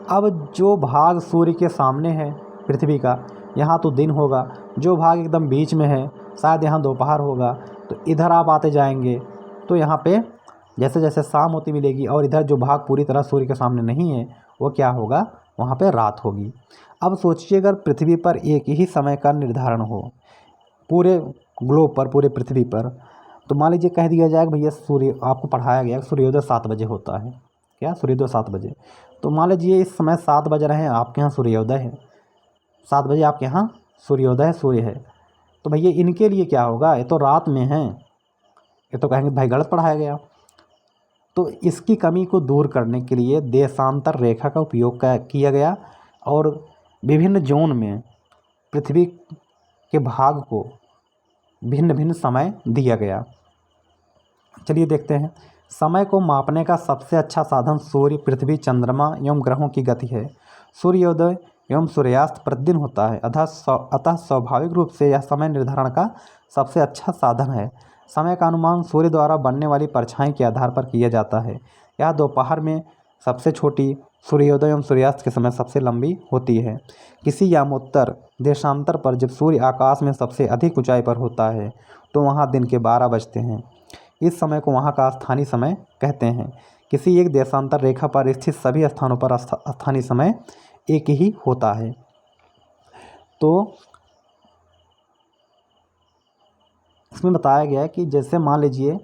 अब जो भाग सूर्य के सामने है पृथ्वी का, यहाँ तो दिन होगा। जो भाग एकदम बीच में है, शायद यहाँ दोपहर होगा। तो इधर आप आते जाएंगे तो यहाँ पे जैसे जैसे शाम होती मिलेगी, और इधर जो भाग पूरी तरह सूर्य के सामने नहीं है वो क्या होगा? वहाँ पे रात होगी। अब सोचिए अगर पृथ्वी पर एक ही समय का निर्धारण हो पूरे ग्लोब पर, पूरे पृथ्वी पर, तो मान लीजिए कह दिया जाए कि भैया सूर्य, आपको पढ़ाया गया सूर्योदय 7 बजे होता है। क्या? सूर्योदय 7 बजे। तो मान लीजिए इस समय 7 बज रहे हैं, आपके यहाँ सूर्योदय है। 7 बजे आपके यहाँ सूर्योदय है, सूर्य है। तो भैया इनके लिए क्या होगा? ये तो रात में है। ये तो कहेंगे भाई गलत पढ़ाया गया। तो इसकी कमी को दूर करने के लिए देशांतर रेखा का उपयोग किया गया और विभिन्न जोन में पृथ्वी के भाग को भिन्न भिन्न समय दिया गया। चलिए देखते हैं। समय को मापने का सबसे अच्छा साधन सूर्य, पृथ्वी, चंद्रमा एवं ग्रहों की गति है। सूर्योदय एवं सूर्यास्त प्रतिदिन होता है, अतः स्वाभाविक रूप से यह समय निर्धारण का सबसे अच्छा साधन है। समय का अनुमान सूर्य द्वारा बनने वाली परछाई के आधार पर किया जाता है। यह दोपहर में सबसे छोटी, सूर्योदय एवं सूर्यास्त के समय सबसे लंबी होती है। किसी यामोत्तर देशांतर पर जब सूर्य आकाश में सबसे अधिक ऊंचाई पर होता है तो वहाँ दिन के 12 बजते हैं। इस समय को वहाँ का स्थानीय समय कहते हैं। किसी एक देशांतर रेखा पर स्थित सभी स्थानों पर स्थानीय समय एक ही होता है। तो इसमें बताया गया है कि जैसे मान लीजिए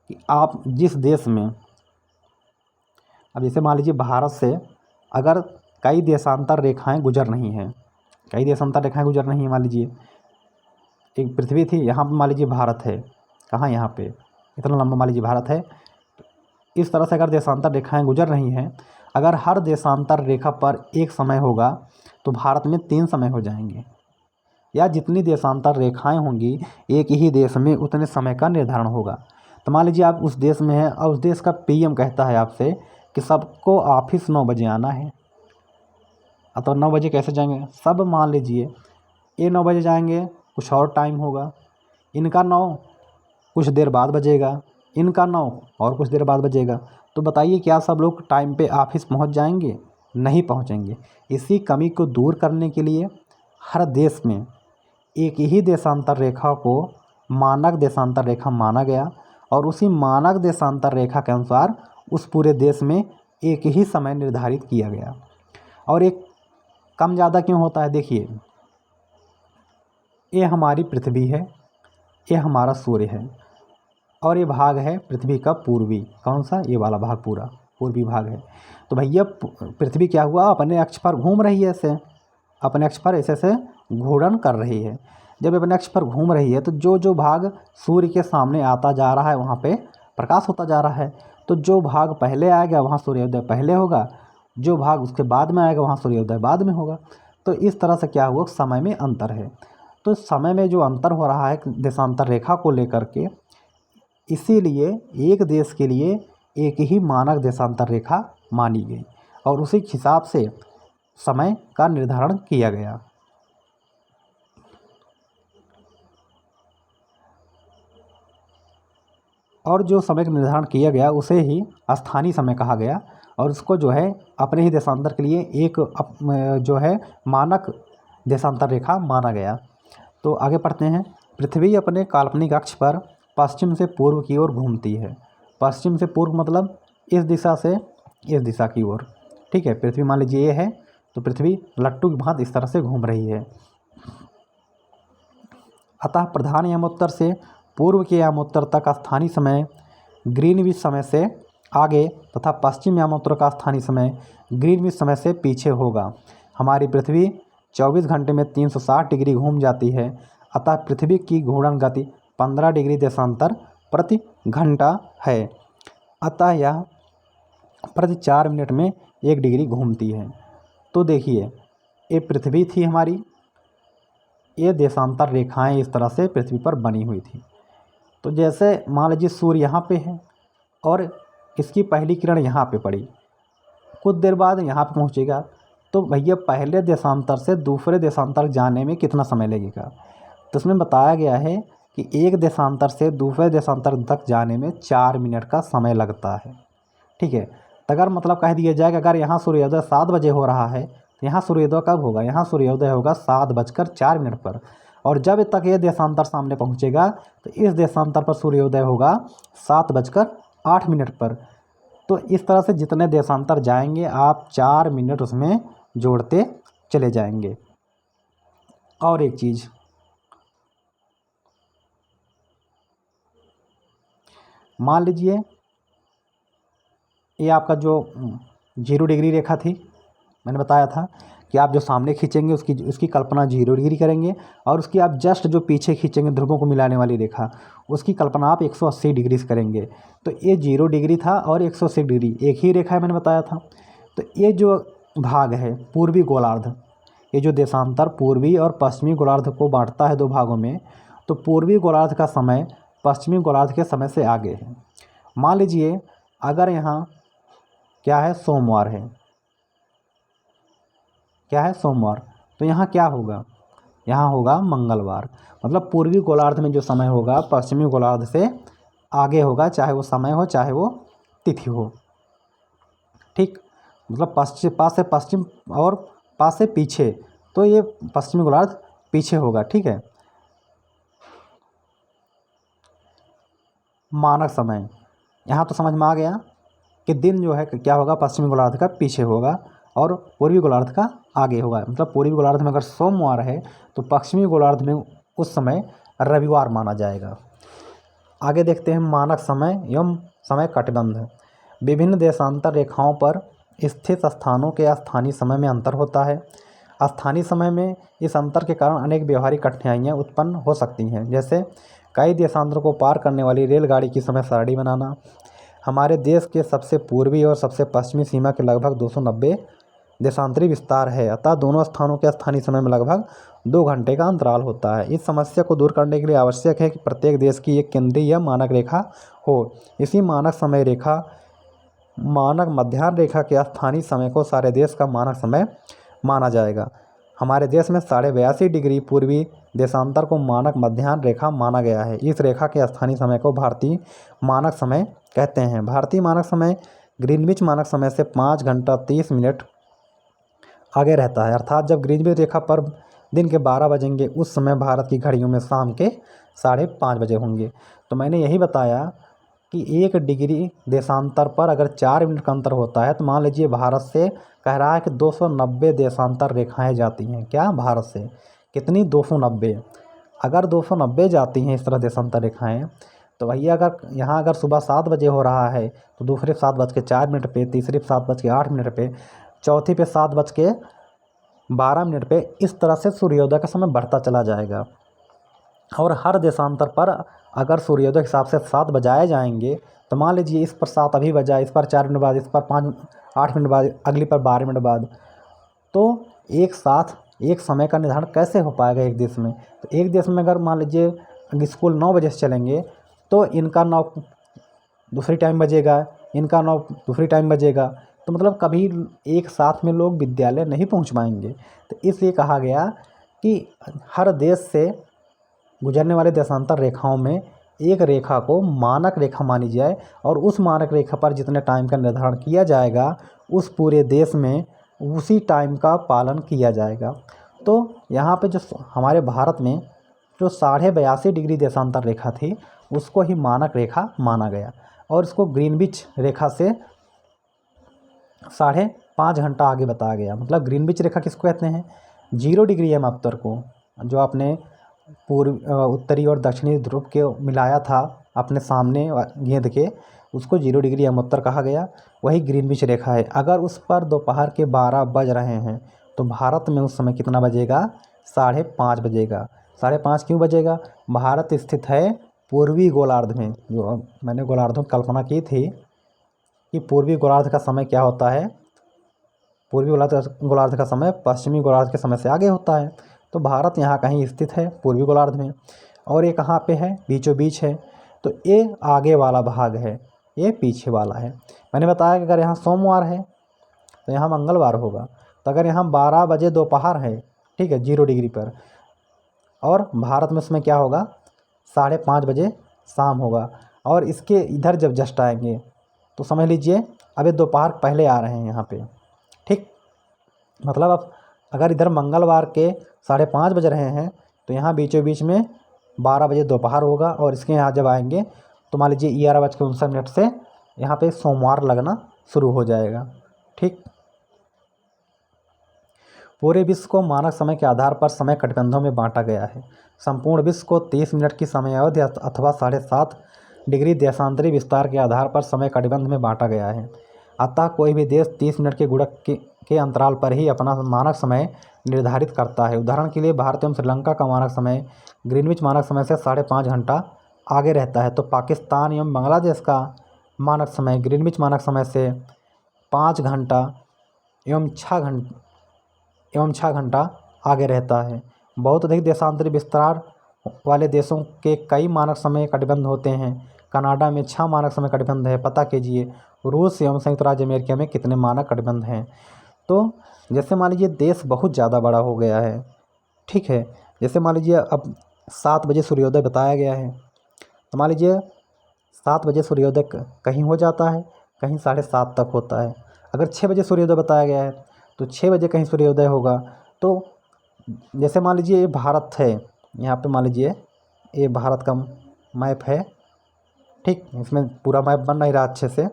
कि आप जिस देश में, अब जैसे मान लीजिए भारत से अगर कई देशांतर रेखाएं गुजर रही हैं, कई देशांतर रेखाएं गुजर रही हैं, मान लीजिए एक पृथ्वी थी, यहाँ पे मान लीजिए भारत है, कहाँ? यहाँ पे इतना लंबा मान लीजिए भारत है। इस तरह से अगर देशांतर रेखाएं गुजर रही हैं, अगर हर देशांतर रेखा पर एक समय होगा तो भारत में 3 समय हो जाएंगे। या जितनी देशांतर रेखाएं होंगी एक ही देश में उतने समय का निर्धारण होगा। तो मान लीजिए आप उस देश में हैं और उस देश का पीएम कहता है आपसे कि सबको ऑफिस 9 बजे आना है। तो 9 बजे कैसे जाएंगे? सब मान लीजिए ये 9 बजे जाएंगे, कुछ और टाइम होगा, इनका 9 कुछ देर बाद बजेगा, इनका 9 और कुछ देर बाद बजेगा। तो बताइए क्या सब लोग टाइम पे ऑफिस पहुंच जाएंगे? नहीं पहुंचेंगे। इसी कमी को दूर करने के लिए हर देश में एक ही देशांतर रेखा को मानक देशांतर रेखा माना गया और उसी मानक देशांतर रेखा के अनुसार उस पूरे देश में एक ही समय निर्धारित किया गया। और एक कम ज़्यादा क्यों होता है, देखिए ये हमारी पृथ्वी है, ये हमारा सूर्य है और ये भाग है पृथ्वी का पूर्वी, कौन सा, ये वाला भाग पूरा पूर्वी भाग है। तो भैया पृथ्वी क्या हुआ, अपने अक्ष पर घूम रही है, ऐसे अपने अक्ष पर ऐसे ऐसे घूर्णन कर रही है। जब अपने अक्ष पर घूम रही है तो जो जो भाग सूर्य के सामने आता जा रहा है वहाँ पे प्रकाश होता जा रहा है। तो जो भाग पहले आएगा वहाँ सूर्योदय पहले होगा, जो भाग उसके बाद में आएगा वहाँ सूर्योदय बाद में होगा। तो इस तरह से क्या हुआ, समय में अंतर है। तो समय में जो अंतर हो रहा है देशांतर रेखा को लेकर के, इसीलिए एक देश के लिए एक ही मानक देशांतर रेखा मानी गई और उसी हिसाब से समय का निर्धारण किया गया। और जो समय का निर्धारण किया गया उसे ही स्थानीय समय कहा गया और उसको जो है अपने ही देशांतर के लिए एक जो है मानक देशांतर रेखा माना गया। तो आगे पढ़ते हैं। पृथ्वी अपने काल्पनिक अक्ष पर पश्चिम से पूर्व की ओर घूमती है। पश्चिम से पूर्व मतलब इस दिशा से इस दिशा की ओर, ठीक है। पृथ्वी मान लीजिए ये है, तो पृथ्वी लट्टू की भांति इस तरह से घूम रही है। अतः प्रधान यमोत्तर से पूर्व के यामोत्तर तक स्थानीय समय ग्रीनविच समय से आगे तथा पश्चिम यामोत्तर का स्थानीय समय ग्रीनविच समय से पीछे होगा। हमारी पृथ्वी 24 घंटे में 360 डिग्री घूम जाती है। अतः पृथ्वी की घूर्णन गति 15 डिग्री देशांतर प्रति घंटा है। अतः यह प्रति 4 मिनट में 1 डिग्री घूमती है। तो देखिए ये पृथ्वी थी हमारी, ये देशांतर रेखाएं इस तरह से पृथ्वी पर बनी हुई थी। तो जैसे मान लीजिए सूर्य यहाँ पे है और इसकी पहली किरण यहाँ पे पड़ी, कुछ देर बाद यहाँ पे पहुँचेगा, तो भैया पहले देशांतर से दूसरे देशांतर जाने में कितना समय लगेगा। तो इसमें बताया गया है कि एक देशांतर से दूसरे देशांतर तक जाने में 4 मिनट का समय लगता है, ठीक है। तो अगर मतलब कह दिया जाए कि अगर यहाँ सूर्योदय 7 बजे हो रहा है तो यहाँ सूर्योदय कब होगा, यहाँ सूर्योदय होगा 7:04 पर, और जब तक ये देशांतर सामने पहुँचेगा तो इस देशांतर पर सूर्योदय होगा 7:08 पर। तो इस तरह से जितने देशांतर जाएंगे आप 4 मिनट उसमें जोड़ते चले जाएंगे। और एक चीज़, मान लीजिए ये आपका जो 0 डिग्री रेखा थी, मैंने बताया था कि आप जो सामने खींचेंगे उसकी कल्पना 0 डिग्री करेंगे और उसकी आप जस्ट जो पीछे खींचेंगे ध्रुवों को मिलाने वाली रेखा, उसकी कल्पना आप 180 डिग्री से करेंगे। तो ये 0 डिग्री था और 180 डिग्री एक ही रेखा है, मैंने बताया था। तो ये जो भाग है पूर्वी गोलार्ध, ये जो देशांतर पूर्वी और पश्चिमी गोलार्ध को बांटता है 2 भागों में, तो पूर्वी गोलार्ध का समय पश्चिमी गोलार्ध के समय से आगे है। मान लीजिए अगर यहाँ क्या है, सोमवार है, क्या है, सोमवार, तो यहाँ क्या होगा, यहाँ होगा मंगलवार। मतलब पूर्वी गोलार्ध में जो समय होगा पश्चिमी गोलार्ध से आगे होगा, चाहे वो समय हो चाहे वो तिथि हो, ठीक। मतलब पास से पश्चिम और पास से पीछे, तो ये पश्चिमी गोलार्ध पीछे होगा, ठीक है। मानक समय यहाँ तो समझ में आ गया कि दिन जो है क्या होगा, पश्चिमी गोलार्ध का पीछे होगा और पूर्वी गोलार्ध का आगे होगा। मतलब पूर्वी गोलार्ध में अगर सोमवार है तो पश्चिमी गोलार्ध में उस समय रविवार माना जाएगा। आगे देखते हैं मानक समय एवं समय कटिबंध। विभिन्न देशांतर रेखाओं पर स्थित स्थानों के स्थानीय समय में अंतर होता है। स्थानीय समय में इस अंतर के कारण अनेक व्यवहारिक कठिनाइयाँ उत्पन्न हो सकती हैं, जैसे कई देशांतरों को पार करने वाली रेलगाड़ी की समय सारणी बनाना। हमारे देश के सबसे पूर्वी और सबसे पश्चिमी सीमा के लगभग 290 देशांतरी विस्तार है, अतः दोनों स्थानों के स्थानीय समय में लगभग 2 घंटे का अंतराल होता है। इस समस्या को दूर करने के लिए आवश्यक है कि प्रत्येक देश की एक केंद्रीय या मानक रेखा हो। इसी मानक समय रेखा, मानक मध्याह्न रेखा के स्थानीय समय को सारे देश का मानक समय माना जाएगा। हमारे देश में 82.5 डिग्री पूर्वी देशांतर को मानक मध्याह्न रेखा माना गया है। इस रेखा के स्थानीय समय को भारतीय मानक समय कहते हैं। भारतीय मानक समय ग्रीनविच मानक समय से 5 घंटा 30 मिनट आगे रहता है, अर्थात जब ग्रीनविच रेखा पर दिन के 12 बजेंगे उस समय भारत की घड़ियों में शाम के 5:30 बजे होंगे। तो मैंने यही बताया कि 1 डिग्री देशांतर पर अगर 4 मिनट का अंतर होता है तो मान लीजिए भारत से कह रहा है कि 290 देशांतर रेखाएं जाती हैं। क्या भारत से कितनी? 290। अगर 290 जाती हैं इस तरह देशांतर रेखाएं, तो भैया अगर यहाँ अगर सुबह 7 बजे हो रहा है तो दूसरे 7:04 पे, तीसरे 7:08 पे, चौथी पे 7:12 पे, इस तरह से सूर्योदय का समय बढ़ता चला जाएगा। और हर देशांतर पर अगर सूर्योदय के हिसाब से 7 बजाए जाएंगे तो मान लीजिए इस पर 7 अभी बजा, इस पर 4 मिनट बाद, इस पर 8 मिनट बाद, अगली पर 12 मिनट बाद, तो एक साथ एक समय का निर्धारण कैसे हो पाएगा एक देश में? तो एक देश में अगर मान लीजिए स्कूल 9 बजे से चलेंगे तो इनका 9 दूसरी टाइम बजेगा, इनका 9 दूसरी टाइम बजेगा, तो मतलब कभी एक साथ में लोग विद्यालय नहीं पहुंच पाएंगे। तो इसलिए कहा गया कि हर देश से गुजरने वाले देशांतर रेखाओं में एक रेखा को मानक रेखा मानी जाए और उस मानक रेखा पर जितने टाइम का निर्धारण किया जाएगा उस पूरे देश में उसी टाइम का पालन किया जाएगा। तो यहाँ पे जो हमारे भारत में जो 82.5 डिग्री देशांतर रेखा थी उसको ही मानक रेखा माना गया और इसको ग्रीनविच रेखा से 5.5 घंटा आगे बताया गया। मतलब ग्रीनविच रेखा किसको कहते हैं? 0 डिग्री एम उत्तर को, जो आपने उत्तरी और दक्षिणी ध्रुव के मिलाया था अपने सामने गेंद के, उसको 0 डिग्री एम उत्तर कहा गया। वही ग्रीनविच रेखा है। अगर उस पर दोपहर के 12 बज रहे हैं तो भारत में उस समय कितना बजेगा? 5:30 बजेगा। 5:30 क्यों बजेगा? भारत स्थित है पूर्वी गोलार्ध में। जो मैंने गोलार्धों की कल्पना की थी कि पूर्वी गोलार्ध का समय क्या होता है, पूर्वी गोलार्ध का समय पश्चिमी गोलार्ध के समय से आगे होता है। तो भारत यहाँ कहीं स्थित है पूर्वी गोलार्ध में और ये कहाँ पे है? बीचों बीच है। तो ये आगे वाला भाग है, ये पीछे वाला है। मैंने बताया कि अगर यहाँ सोमवार है तो यहाँ मंगलवार होगा। तो अगर यहाँ 12 बजे दोपहर है, ठीक है, 0 डिग्री पर, और भारत में उसमें क्या होगा? 5:30 बजे शाम होगा। और इसके इधर जब जस्ट आएंगे तो समझ लीजिए अभी दोपहर पहले आ रहे हैं यहाँ पे, ठीक। मतलब अब अगर इधर मंगलवार के 5:30 बज रहे हैं तो यहाँ बीचों बीच में 12 बजे दोपहर होगा और इसके यहाँ जब आएंगे तो मान लीजिए 11:59 से यहाँ पे सोमवार लगना शुरू हो जाएगा, ठीक। पूरे विश्व को मानक समय के आधार पर समय कटबंधों में बांटा गया है। संपूर्ण विश्व को 30 मिनट की समयावधि अथवा 7.5 डिग्री देशांतरी विस्तार के आधार पर समय कटबंध में बांटा गया है। अतः कोई भी देश 30 मिनट के गुणक के अंतराल पर ही अपना मानक समय निर्धारित करता है। उदाहरण के लिए भारत एवं श्रीलंका का मानक समय ग्रीनविच मानक समय से 5.5 घंटा आगे रहता है, तो पाकिस्तान एवं बांग्लादेश का मानक समय ग्रीनविच मानक समय से 5 घंटा एवं 6 घंटा आगे रहता है। बहुत अधिक देशांतरी विस्तार वाले देशों के कई मानक समय कटबंध होते हैं। कनाडा में 6 मानक समय कटबंध है। पता कीजिए रूस एवं संयुक्त राज्य अमेरिका में कितने मानक कटबंध हैं। तो जैसे मान लीजिए देश बहुत ज़्यादा बड़ा हो गया है, ठीक है। जैसे मान लीजिए अब 7 बजे सूर्योदय बताया गया है, तो मान लीजिए 7 बजे सूर्योदय कहीं हो जाता है, कहीं 7:30 तक होता है। अगर 6 बजे सूर्योदय बताया गया है तो 6 बजे कहीं सूर्योदय होगा। तो जैसे मान लीजिए ये भारत है, यहाँ पे मान लीजिए ये भारत का मैप है, ठीक। इसमें पूरा मैप बन नहीं रहा अच्छे से।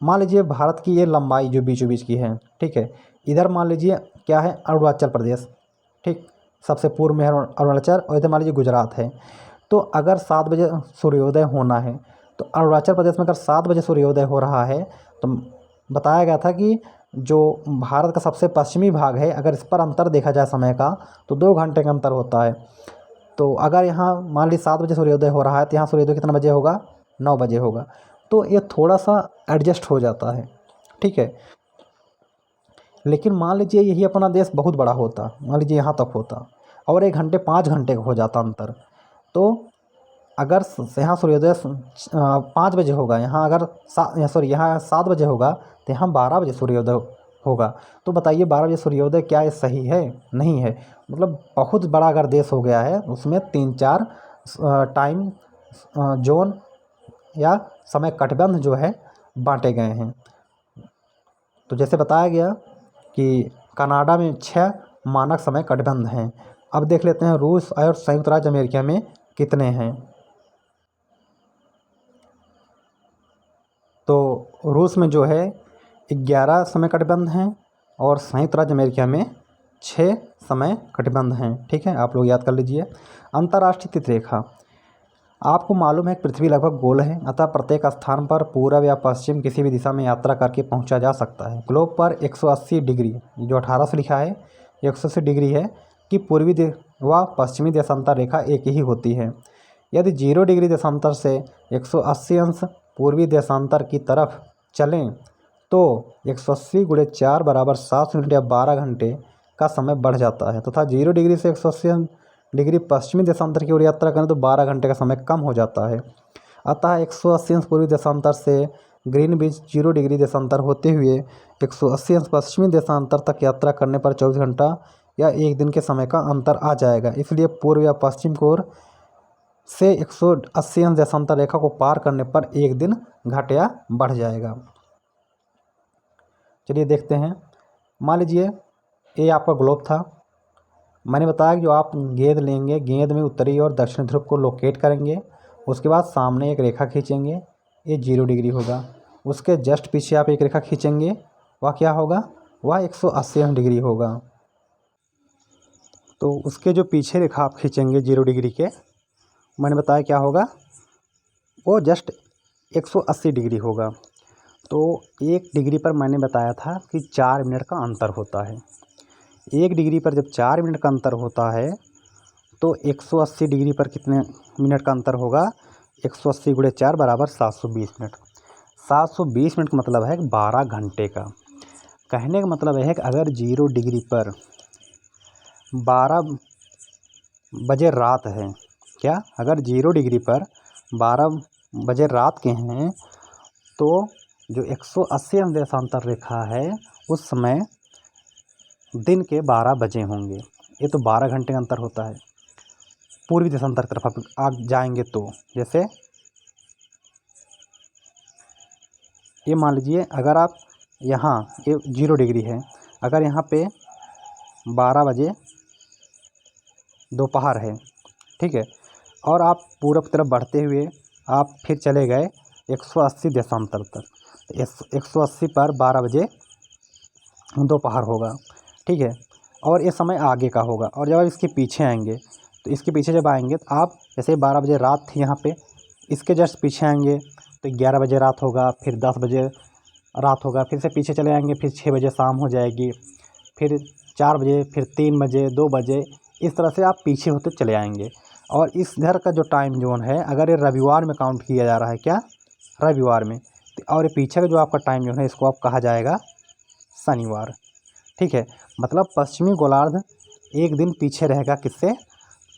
मान लीजिए भारत की ये लंबाई जो बीचों बीच की है, ठीक है। इधर मान लीजिए क्या है? अरुणाचल प्रदेश, ठीक। सबसे पूर्व में है अरुणाचल और इधर मान लीजिए गुजरात है। तो अगर 7 बजे सूर्योदय होना है तो अरुणाचल प्रदेश में अगर 7 बजे सूर्योदय हो रहा है तो बताया गया था कि जो भारत का सबसे पश्चिमी भाग है, अगर इस पर अंतर देखा जाए समय का तो 2 घंटे का अंतर होता है। तो अगर यहाँ मान लीजिए 7 बजे सूर्योदय हो रहा है तो यहाँ सूर्योदय कितना बजे होगा? 9 बजे होगा। तो ये थोड़ा सा एडजस्ट हो जाता है, ठीक है। लेकिन मान लीजिए यही अपना देश बहुत बड़ा होता, मान लीजिए यहाँ तक होता और 1 घंटे 5 घंटे का हो जाता अंतर। तो अगर यहाँ सूर्योदय 5 बजे होगा, यहाँ अगर यहाँ 7 बजे होगा तो यहाँ 12 बजे सूर्योदय होगा। तो बताइए 12 बजे सूर्योदय क्या ये सही है? नहीं है। मतलब बहुत बड़ा अगर देश हो गया है उसमें 3-4 टाइम जोन या समय कटबंध जो है बांटे गए हैं। तो जैसे बताया गया कि कनाडा में 6 मानक समय कटबंध हैं। अब देख लेते हैं रूस और संयुक्त राज्य अमेरिका में कितने हैं। तो रूस में जो है 11 समय कटिबंध हैं और संयुक्त राज्य अमेरिका में 6 समय कटिबंध हैं। ठीक है, आप लोग याद कर लीजिए। अंतर्राष्ट्रीय तिथिरेखा, आपको मालूम है कि पृथ्वी लगभग गोल है, अतः प्रत्येक स्थान पर पूर्व या पश्चिम किसी भी दिशा में यात्रा करके पहुंचा जा सकता है। ग्लोब पर 180 डिग्री, जो 18 से लिखा है 180 डिग्री है कि पूर्वी व पश्चिमी देशांतर रेखा एक ही होती है। यदि 0 डिग्री देशांतर से 180 अंश पूर्वी देशांतर की तरफ चलें तो 180 × 4 = 7 मिनट या 12 घंटे का समय बढ़ जाता है तथा 0 डिग्री से 180 डिग्री पश्चिमी देशांतर की ओर यात्रा करें तो 12 घंटे का समय कम हो जाता है। अतः 180 अंश पूर्वी देशांतर से ग्रीनविच 0 डिग्री देशांतर होते हुए 180 अंश पश्चिमी देशांतर तक यात्रा करने पर 24 घंटा या 1 दिन के समय का अंतर आ जाएगा। इसलिए पूर्व या पश्चिम की ओर से 180 अंश देशांतर रेखा को पार करने पर 1 दिन घट या बढ़ जाएगा। चलिए देखते हैं। मान लीजिए ये आपका ग्लोब था। मैंने बताया कि जो आप गेंद लेंगे, गेंद में उत्तरी और दक्षिण ध्रुव को लोकेट करेंगे, उसके बाद सामने एक रेखा खींचेंगे, ये 0 डिग्री होगा। उसके जस्ट पीछे आप एक रेखा खींचेंगे, वह क्या होगा, वह 180 डिग्री होगा। तो उसके जो पीछे रेखा आप खींचेंगे 0 डिग्री के, मैंने बताया क्या होगा, वो जस्ट 180 डिग्री होगा। तो 1 डिग्री पर मैंने बताया था कि 4 मिनट का अंतर होता है। 1 डिग्री पर जब 4 मिनट का अंतर होता है तो 180 डिग्री पर कितने मिनट का अंतर होगा, 180 × 4 = 720 मिनट। 720 मिनट का मतलब है 12 घंटे का। कहने का मतलब है कि अगर 0 डिग्री पर 12 बजे रात है, क्या, अगर 0 डिग्री पर 12 बजे रात के हैं तो जो 180 अंश देशांतर रेखा है उस समय दिन के 12 बजे होंगे। ये तो 12 घंटे का अंतर होता है। पूर्वी देशांतर तरफ आप जाएंगे तो जैसे ये मान लीजिए अगर आप यहाँ, ये 0 डिग्री है, अगर यहाँ पे 12 बजे दोपहर है, ठीक है, और आप पूरब की तरफ बढ़ते हुए आप फिर चले गए 180 देशांतर तक। 180 पर 12 बजे दोपहर होगा, ठीक है, और ये समय आगे का होगा। और जब आप इसके पीछे आएंगे तो इसके पीछे जब आएंगे तो आप जैसे 12 बजे रात थी यहाँ पे, इसके जस्ट पीछे आएंगे तो 11 बजे रात होगा, फिर 10 बजे रात होगा, फिर से पीछे चले आएंगे, फिर 6 बजे शाम हो जाएगी, फिर 4 बजे, फिर 3 बजे, 2 बजे, इस तरह से आप पीछे होते चले आएंगे। और इस इधर का जो टाइम जोन है, अगर ये रविवार में काउंट किया जा रहा है, क्या, रविवार में, और ये पीछे का जो आपका टाइम जोन है इसको आप कहा जाएगा शनिवार। ठीक है, मतलब पश्चिमी गोलार्ध एक दिन पीछे रहेगा किससे,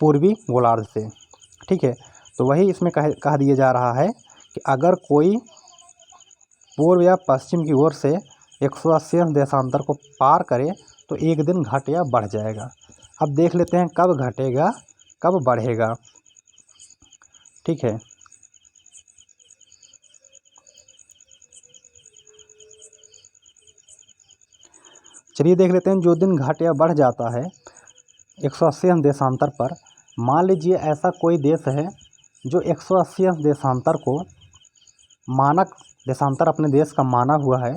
पूर्वी गोलार्ध से। ठीक है, तो वही इसमें कह दिया जा रहा है कि अगर कोई पूर्व या पश्चिम की ओर से 180 अंश देशांतर को पार करे तो 1 दिन घट या बढ़ जाएगा। अब देख लेते हैं कब घटेगा कब बढ़ेगा। ठीक है, चलिए देख लेते हैं जो दिन घट या बढ़ जाता है 180 अंश देशांतर पर। मान लीजिए ऐसा कोई देश है जो 180 अंश देशांतर को मानक देशांतर अपने देश का माना हुआ है,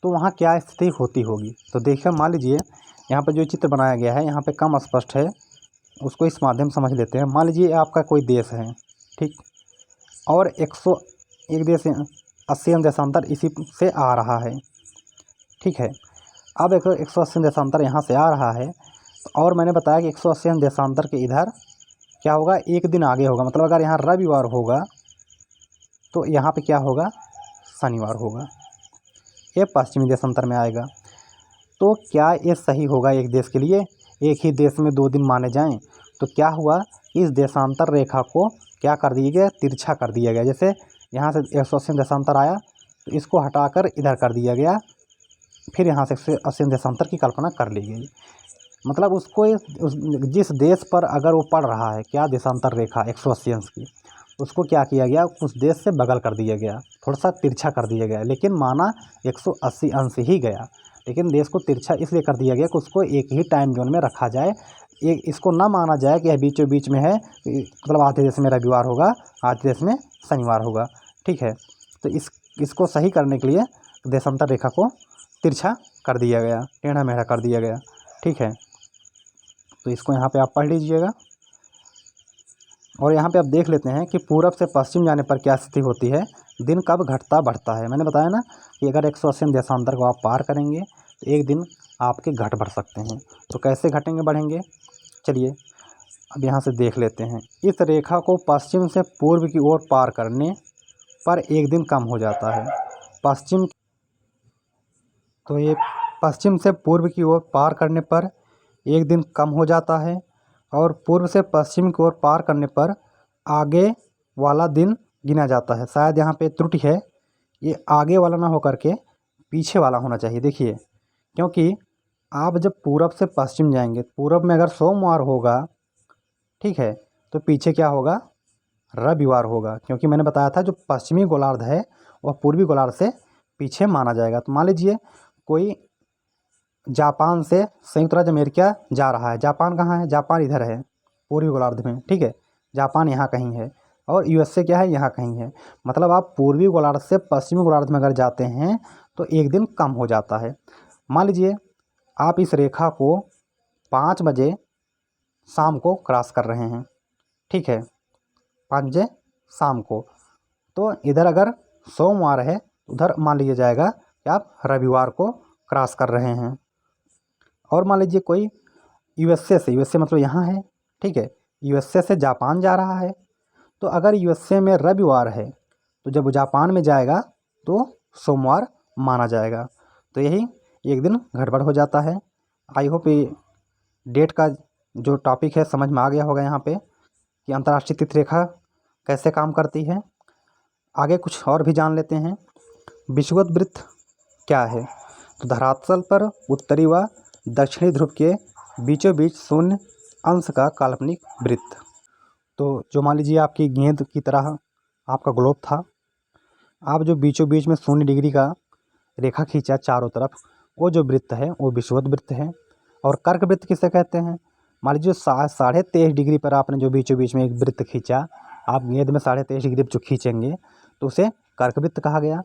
तो वहाँ क्या स्थिति होती होगी। तो देखिए, मान लीजिए यहाँ पर जो चित्र बनाया गया है यहाँ पे कम स्पष्ट है, उसको इस माध्यम समझ लेते हैं। मान लीजिए आपका कोई देश है, ठीक, और 101 देश 80 अंश देशांतर इसी से आ रहा है। ठीक है, अब 180 देशांतर यहाँ से आ रहा है, और मैंने बताया कि 180 देशांतर के इधर क्या होगा, 1 दिन आगे होगा। मतलब अगर यहाँ रविवार होगा तो यहाँ पे क्या होगा, शनिवार होगा। ये पश्चिमी देशांतर में आएगा। तो क्या ये सही होगा एक देश के लिए, एक ही देश में 2 दिन माने जाएं? तो क्या हुआ, इस देशांतर रेखा को क्या कर दिया गया, तिरछा कर दिया गया। जैसे यहाँ से 180 देशांतर आया तो इसको हटाकर इधर कर दिया गया, फिर यहाँ से 180 देशांतर की कल्पना कर ली गई। मतलब उसको जिस देश पर अगर वो पड़ रहा है क्या, देशांतर रेखा 180 अंश की, उसको क्या किया गया, उस देश से बगल कर दिया गया, थोड़ा सा तिरछा कर दिया गया। लेकिन माना 180 अंश ही गया, लेकिन देश को तिरछा इसलिए कर दिया गया कि उसको एक ही टाइम जोन में रखा जाए, एक इसको ना माना जाए कि यह बीचों बीच में है, मतलब आधे देश में रविवार होगा, आधे देश में शनिवार होगा। ठीक है, तो इसको सही करने के लिए देशांतर रेखा को तिरछा कर दिया गया, टेढ़ा मेढ़ा कर दिया गया। ठीक है, तो इसको यहाँ पे आप पढ़ लीजिएगा। और यहाँ पे आप देख लेते हैं कि पूरब से पश्चिम जाने पर क्या स्थिति होती है, दिन कब घटता बढ़ता है। मैंने बताया ना कि अगर 180 देशांतर को आप पार करेंगे तो एक दिन आपके घट बढ़ सकते हैं। तो कैसे घटेंगे बढ़ेंगे, चलिए अब यहाँ से देख लेते हैं। इस रेखा को पश्चिम से पूर्व की ओर पार करने पर एक दिन कम हो जाता है। पश्चिम, तो ये पश्चिम से पूर्व की ओर पार करने पर एक दिन कम हो जाता है, और पूर्व से पश्चिम की ओर पार करने पर आगे वाला दिन गिना जाता है। शायद यहाँ पे त्रुटि है, ये आगे वाला ना होकर के पीछे वाला होना चाहिए। देखिए, क्योंकि आप जब पूरब से पश्चिम जाएंगे, पूरब में अगर सोमवार होगा, ठीक है, तो पीछे क्या होगा, रविवार होगा। क्योंकि मैंने बताया था जो पश्चिमी गोलार्ध है वह पूर्वी गोलार्ध से पीछे माना जाएगा। तो मान लीजिए कोई जापान से संयुक्त राज्य अमेरिका जा रहा है। जापान कहाँ है, जापान इधर है पूर्वी गोलार्ध में। ठीक है, जापान यहाँ कहीं है, और यूएसए क्या है, यहाँ कहीं है। मतलब आप पूर्वी गोलार्ध से पश्चिमी गोलार्ध में अगर जाते हैं तो एक दिन कम हो जाता है। मान लीजिए आप इस रेखा को 5 बजे शाम को क्रॉस कर रहे हैं। ठीक है, 5 बजे शाम को, तो इधर अगर सोमवार है, उधर मान लीजिए जाएगा कि आप रविवार को क्रॉस कर रहे हैं। और मान लीजिए कोई यूएसए से, यूएसए मतलब यहाँ है, ठीक है, यूएसए से जापान जा रहा है, तो अगर यूएसए में रविवार है तो जब वो जापान में जाएगा तो सोमवार माना जाएगा। तो यही एक दिन गड़बड़ हो जाता है। आई होप ये डेट का जो टॉपिक है समझ में आ गया होगा यहाँ पे कि अंतर्राष्ट्रीय तिथि रेखा कैसे काम करती है। आगे कुछ और भी जान लेते हैं। विषुवत वृत्त क्या है, तो धरातल पर उत्तरी व दक्षिणी ध्रुव के बीचों बीच शून्य अंश का काल्पनिक वृत्त। तो जो मान लीजिए आपकी गेंद की तरह आपका ग्लोब था, आप जो बीचों बीच में 0 डिग्री का रेखा खींचा चारों तरफ, वो जो वृत्त है वो विषुवत वृत्त है। और कर्क वृत्त किसे कहते हैं, मान लीजिए 23.5 डिग्री पर आपने जो बीचों बीच में एक वृत्त खींचा, आप गेंद में 23.5 डिग्री जो खींचेंगे तो उसे कर्क वृत्त कहा गया।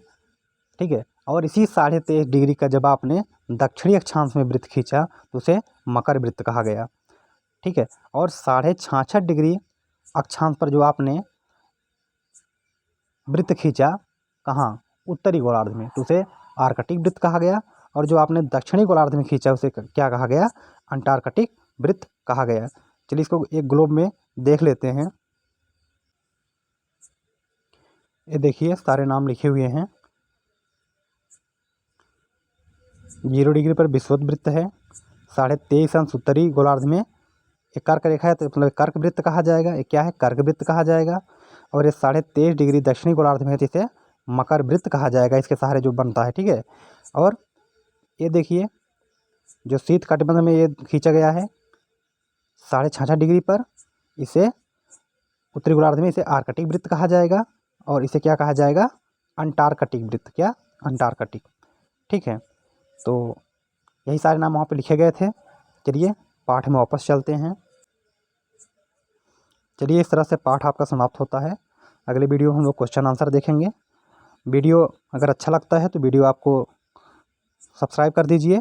ठीक है, और इसी 23.5 डिग्री का जब आपने दक्षिणी अक्षांश में वृत्त खींचा तो उसे मकर वृत्त कहा गया। ठीक है, और 66.5 डिग्री अक्षांश पर जो आपने वृत्त खींचा, कहाँ, उत्तरी गोलार्ध में, तो उसे आर्कटिक वृत्त कहा गया। और जो आपने दक्षिणी गोलार्ध में खींचा उसे क्या कहा गया, अंटार्कटिक वृत्त कहा गया। चलिए इसको एक ग्लोब में देख लेते हैं। ये देखिए सारे नाम लिखे हुए हैं। 0 डिग्री पर विषुवत वृत्त है, 23.5 अंश उत्तरी गोलार्ध में एक कर्क रेखा है, तो मतलब कर्क वृत्त कहा जाएगा। ये क्या है, कर्क वृत्त कहा जाएगा। और ये 23.5 डिग्री दक्षिणी गोलार्ध में है तो इसे मकर वृत्त कहा जाएगा, इसके सहारे जो बनता है। ठीक है, और ये देखिए जो शीत कटिबंध में ये खींचा गया है 66.5 डिग्री पर, इसे उत्तरी गोलार्ध में इसे आर्कटिक वृत्त कहा जाएगा। और इसे क्या कहा जाएगा, अंटार्कटिक वृत्त, क्या, अंटार्कटिक। ठीक है, तो यही सारे नाम वहाँ पे लिखे गए थे। चलिए पाठ में वापस चलते हैं। चलिए इस तरह से पाठ आपका समाप्त होता है। अगले वीडियो में हम लोग क्वेश्चन आंसर देखेंगे। वीडियो अगर अच्छा लगता है तो वीडियो आपको सब्सक्राइब कर दीजिए।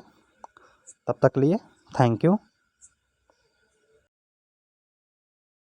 तब तक के लिए थैंक यू।